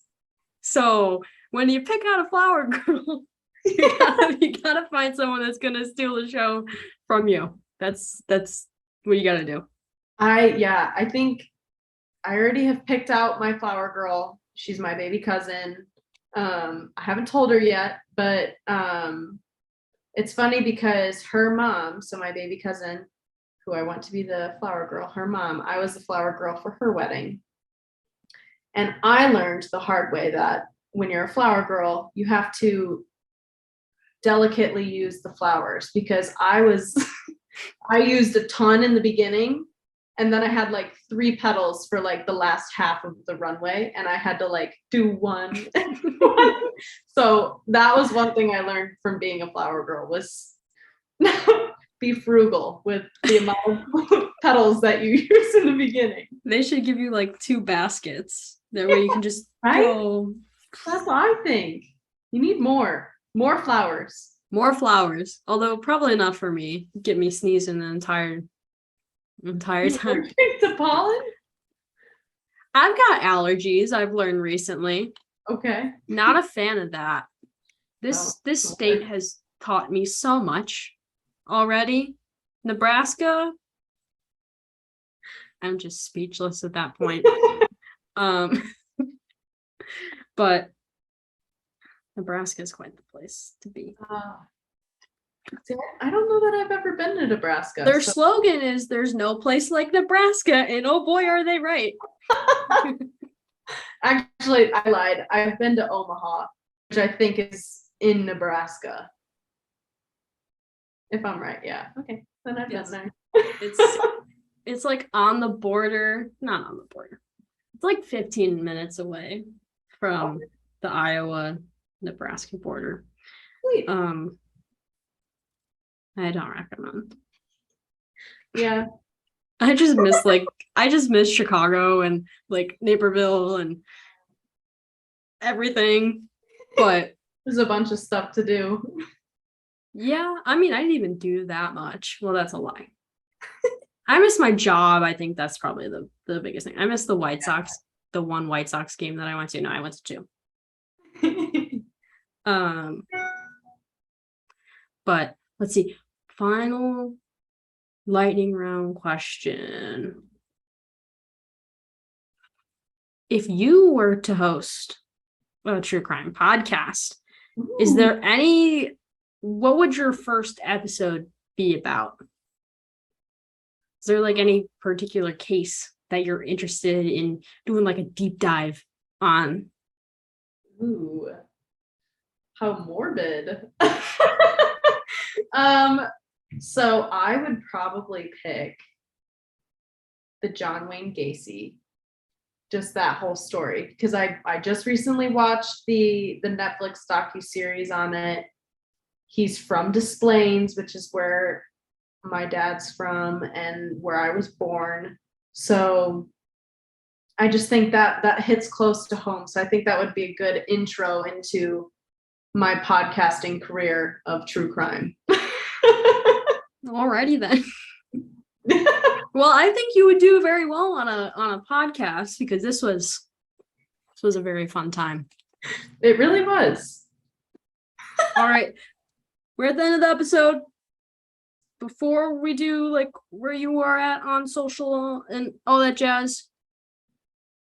So when you pick out a flower girl, you gotta find someone that's gonna steal the show from you. That's what you gotta do. I think I already have picked out my flower girl. She's my baby cousin. I haven't told her yet, but it's funny because her mom, so my baby cousin, who I want to be the flower girl, her mom, I was the flower girl for her wedding. And I learned the hard way that when you're a flower girl, you have to delicately use the flowers, because I used a ton in the beginning, and then I had like 3 petals for like the last half of the runway, and I had to like do one. So that was one thing I learned from being a flower girl, was be frugal with the amount of petals that you use in the beginning. They should give you like 2 baskets. That way you can just right? go. That's what I think. You need more flowers. More flowers. Although probably not for me. Get me sneezing the entire time. To pollen? I've got allergies, I've learned recently. Okay. Not a fan of that. This state has taught me so much already. Nebraska, I'm just speechless at that point. But Nebraska is quite the place to be. See, I don't know that I've ever been to Nebraska. Their slogan is "There's no place like Nebraska," and oh boy, are they right. Actually, I lied. I've been to Omaha, which I think is in Nebraska. If I'm right, yeah. Okay, then I've been there. It's like on the border, not on the border. It's like 15 minutes away from the Iowa-Nebraska border. Sweet. I don't recommend. Yeah. I just miss Chicago and like Naperville and everything. But there's a bunch of stuff to do. Yeah, I mean, I didn't even do that much. Well, that's a lie. I miss my job. I think that's probably the biggest thing. I miss the White Sox, the one White Sox game that I went to. No, I went to 2. But let's see. Final lightning round question. If you were to host a true crime podcast, is there what would your first episode be about? Is there like any particular case that you're interested in doing like a deep dive on? Ooh, how morbid. So I would probably pick the John Wayne Gacy, just that whole story, because I just recently watched the Netflix docuseries on it. He's from Des Plaines, which is where my dad's from and where I was born. So I just think that hits close to home. So I think that would be a good intro into my podcasting career of true crime. Alrighty then. Well, I think you would do very well on a podcast because this was a very fun time. It really was. All right. We're at the end of the episode. Before we do like where you are at on social and all that jazz,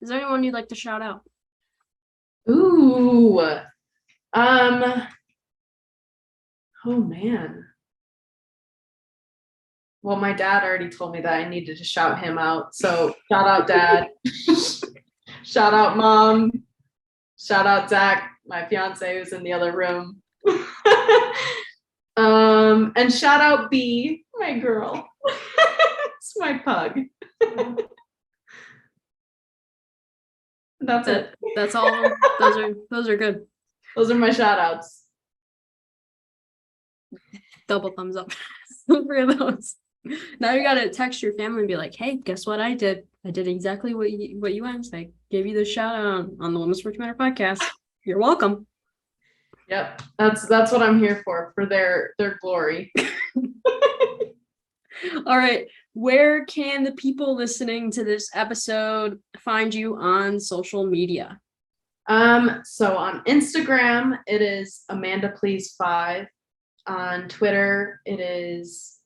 is there anyone you'd like to shout out? Ooh. Oh man. Well, my dad already told me that I needed to shout him out. So shout out Dad. Shout out Mom. Shout out Zach, my fiance who's in the other room. And shout out B, my girl. It's my pug. That's it. That's all. Those are good. Those are my shout outs. Double thumbs up for those. Now you gotta text your family and be like, hey, guess what I did? I did exactly what you asked. I gave you the shout out on the Women's Sports Matter podcast. You're welcome. Yep. That's what I'm here for their glory. All right. Where can the people listening to this episode find you on social media? So on Instagram, it is AmandaPlease5. On Twitter, it is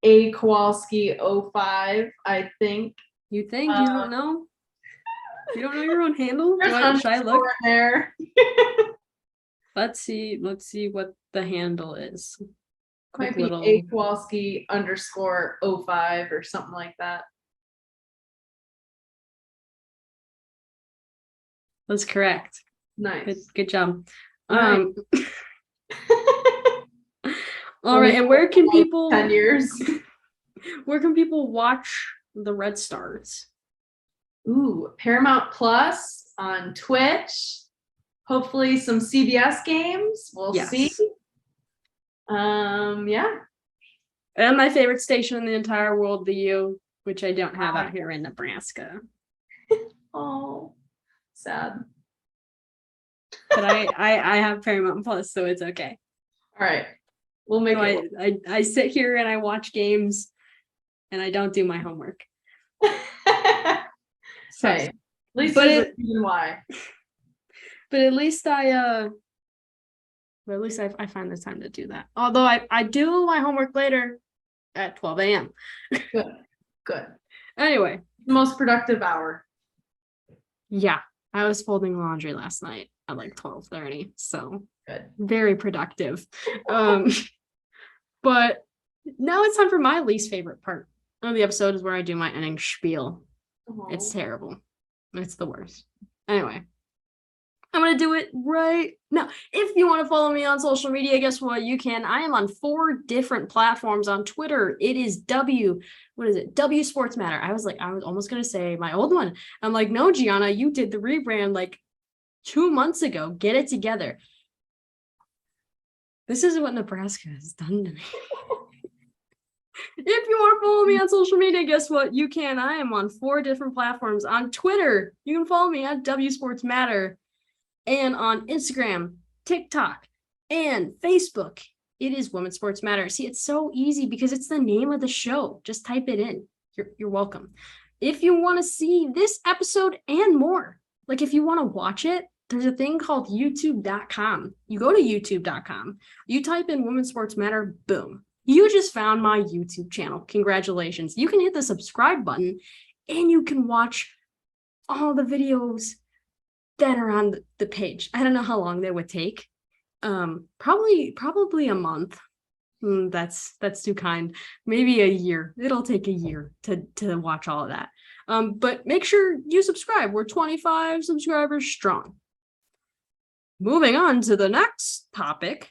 A Kowalski 05, I think. You think you don't know? You don't know your own handle? There's Should I look in there? Let's see what the handle is. Might be little... A Kowalski _05 or something like that. That's correct. Nice. Good job. Nice. All right, and where can people 10 years? Where can people watch the Red Stars? Ooh, Paramount Plus on Twitch. Hopefully some CBS games. We'll see. Yeah. And my favorite station in the entire world, the U, which I don't have out here in Nebraska. Oh, sad. But I have Paramount Plus, so it's okay. All right. We'll make it. I sit here and I watch games and I don't do my homework. So, hey, at least there's a reason why. But at least I find the time to do that. Although I do my homework later at 12 a.m. Good. Anyway. Most productive hour. Yeah. I was folding laundry last night at like 12:30. So good. Very productive. But now it's time for my least favorite part of the episode is where I do my ending spiel. Aww. It's terrible. It's the worst. Anyway. I'm going to do it right now. If you want to follow me on social media, guess what? You can. I am on 4 different platforms. On Twitter, it is W Sports Matter. I was almost going to say my old one. I'm like, no, Gianna, you did the rebrand like 2 months ago. Get it together. This is what Nebraska has done to me. If you want to follow me on social media, guess what? You can. I am on 4 different platforms. On Twitter, you can follow me at W Sports Matter. And on Instagram, TikTok, and Facebook, it is Women's Sports Matter. See, it's so easy because it's the name of the show. Just type it in. You're welcome. If you want to see this episode and more, like if you want to watch it, there's a thing called youtube.com. You go to youtube.com, you type in Women's Sports Matter, boom. You just found my YouTube channel. Congratulations. You can hit the subscribe button and you can watch all the videos that are on the page. I don't know how long they would take. Probably a month. That's too kind. Maybe a year. It'll take a year to watch all of that. But make sure you subscribe. We're 25 subscribers strong. Moving on to the next topic.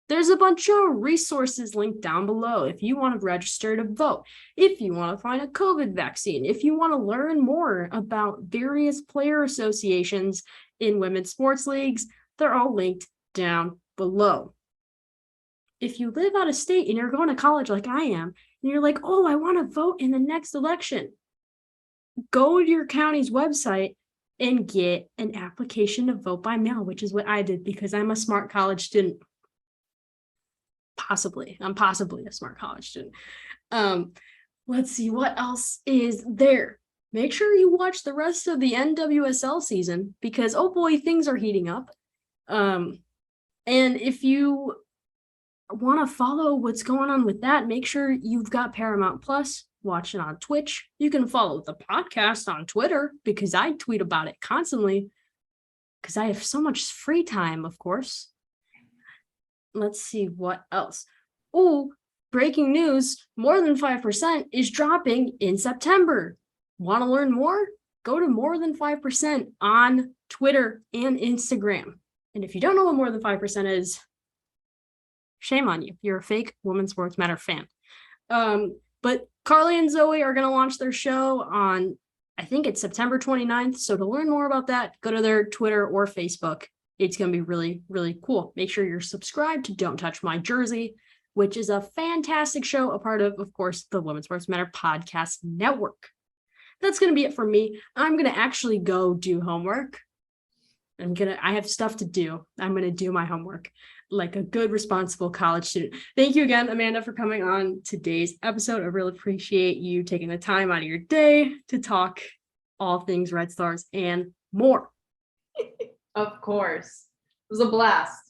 There's a bunch of resources linked down below if you want to register to vote, if you want to find a COVID vaccine, if you want to learn more about various player associations in women's sports leagues, they're all linked down below. If you live out of state and you're going to college like I am, and you're like, oh, I want to vote in the next election, go to your county's website and get an application to vote by mail, which is what I did because I'm a smart college student. I'm possibly a smart college student. Let's see what else is there. Make sure you watch the rest of the NWSL season because, oh boy, things are heating up. And if you want to follow what's going on with that, make sure you've got Paramount Plus, watch it on Twitch. You can follow the podcast on Twitter because I tweet about it constantly because I have so much free time, of course. Let's see what else. Oh, breaking news, More Than 5% is dropping in September. Want to learn more? Go to More Than 5% on Twitter and Instagram. And if you don't know what More Than 5% is, shame on you. You're a fake Women's Sports Matter fan. But Carly and Zoe are going to launch their show on, I think it's September 29th. So to learn more about that, go to their Twitter or Facebook. It's going to be really, really cool. Make sure you're subscribed to Don't Touch My Jersey, which is a fantastic show, a part of course, the Women's Sports Matter Podcast Network. That's going to be it for me. I'm going to actually go do homework. I have stuff to do. I'm going to do my homework like a good, responsible college student. Thank you again, Amanda, for coming on today's episode. I really appreciate you taking the time out of your day to talk all things Red Stars and more. Of course. It was a blast.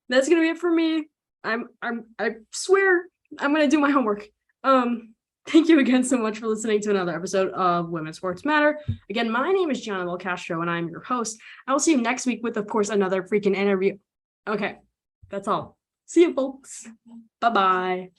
That's going to be it for me. I swear I'm going to do my homework. Thank you again so much for listening to another episode of Women's Sports Matter. Again, my name is Gianna Del Castro, and I'm your host. I will see you next week with, of course, another freaking interview. Okay, that's all. See you, folks. Bye-bye.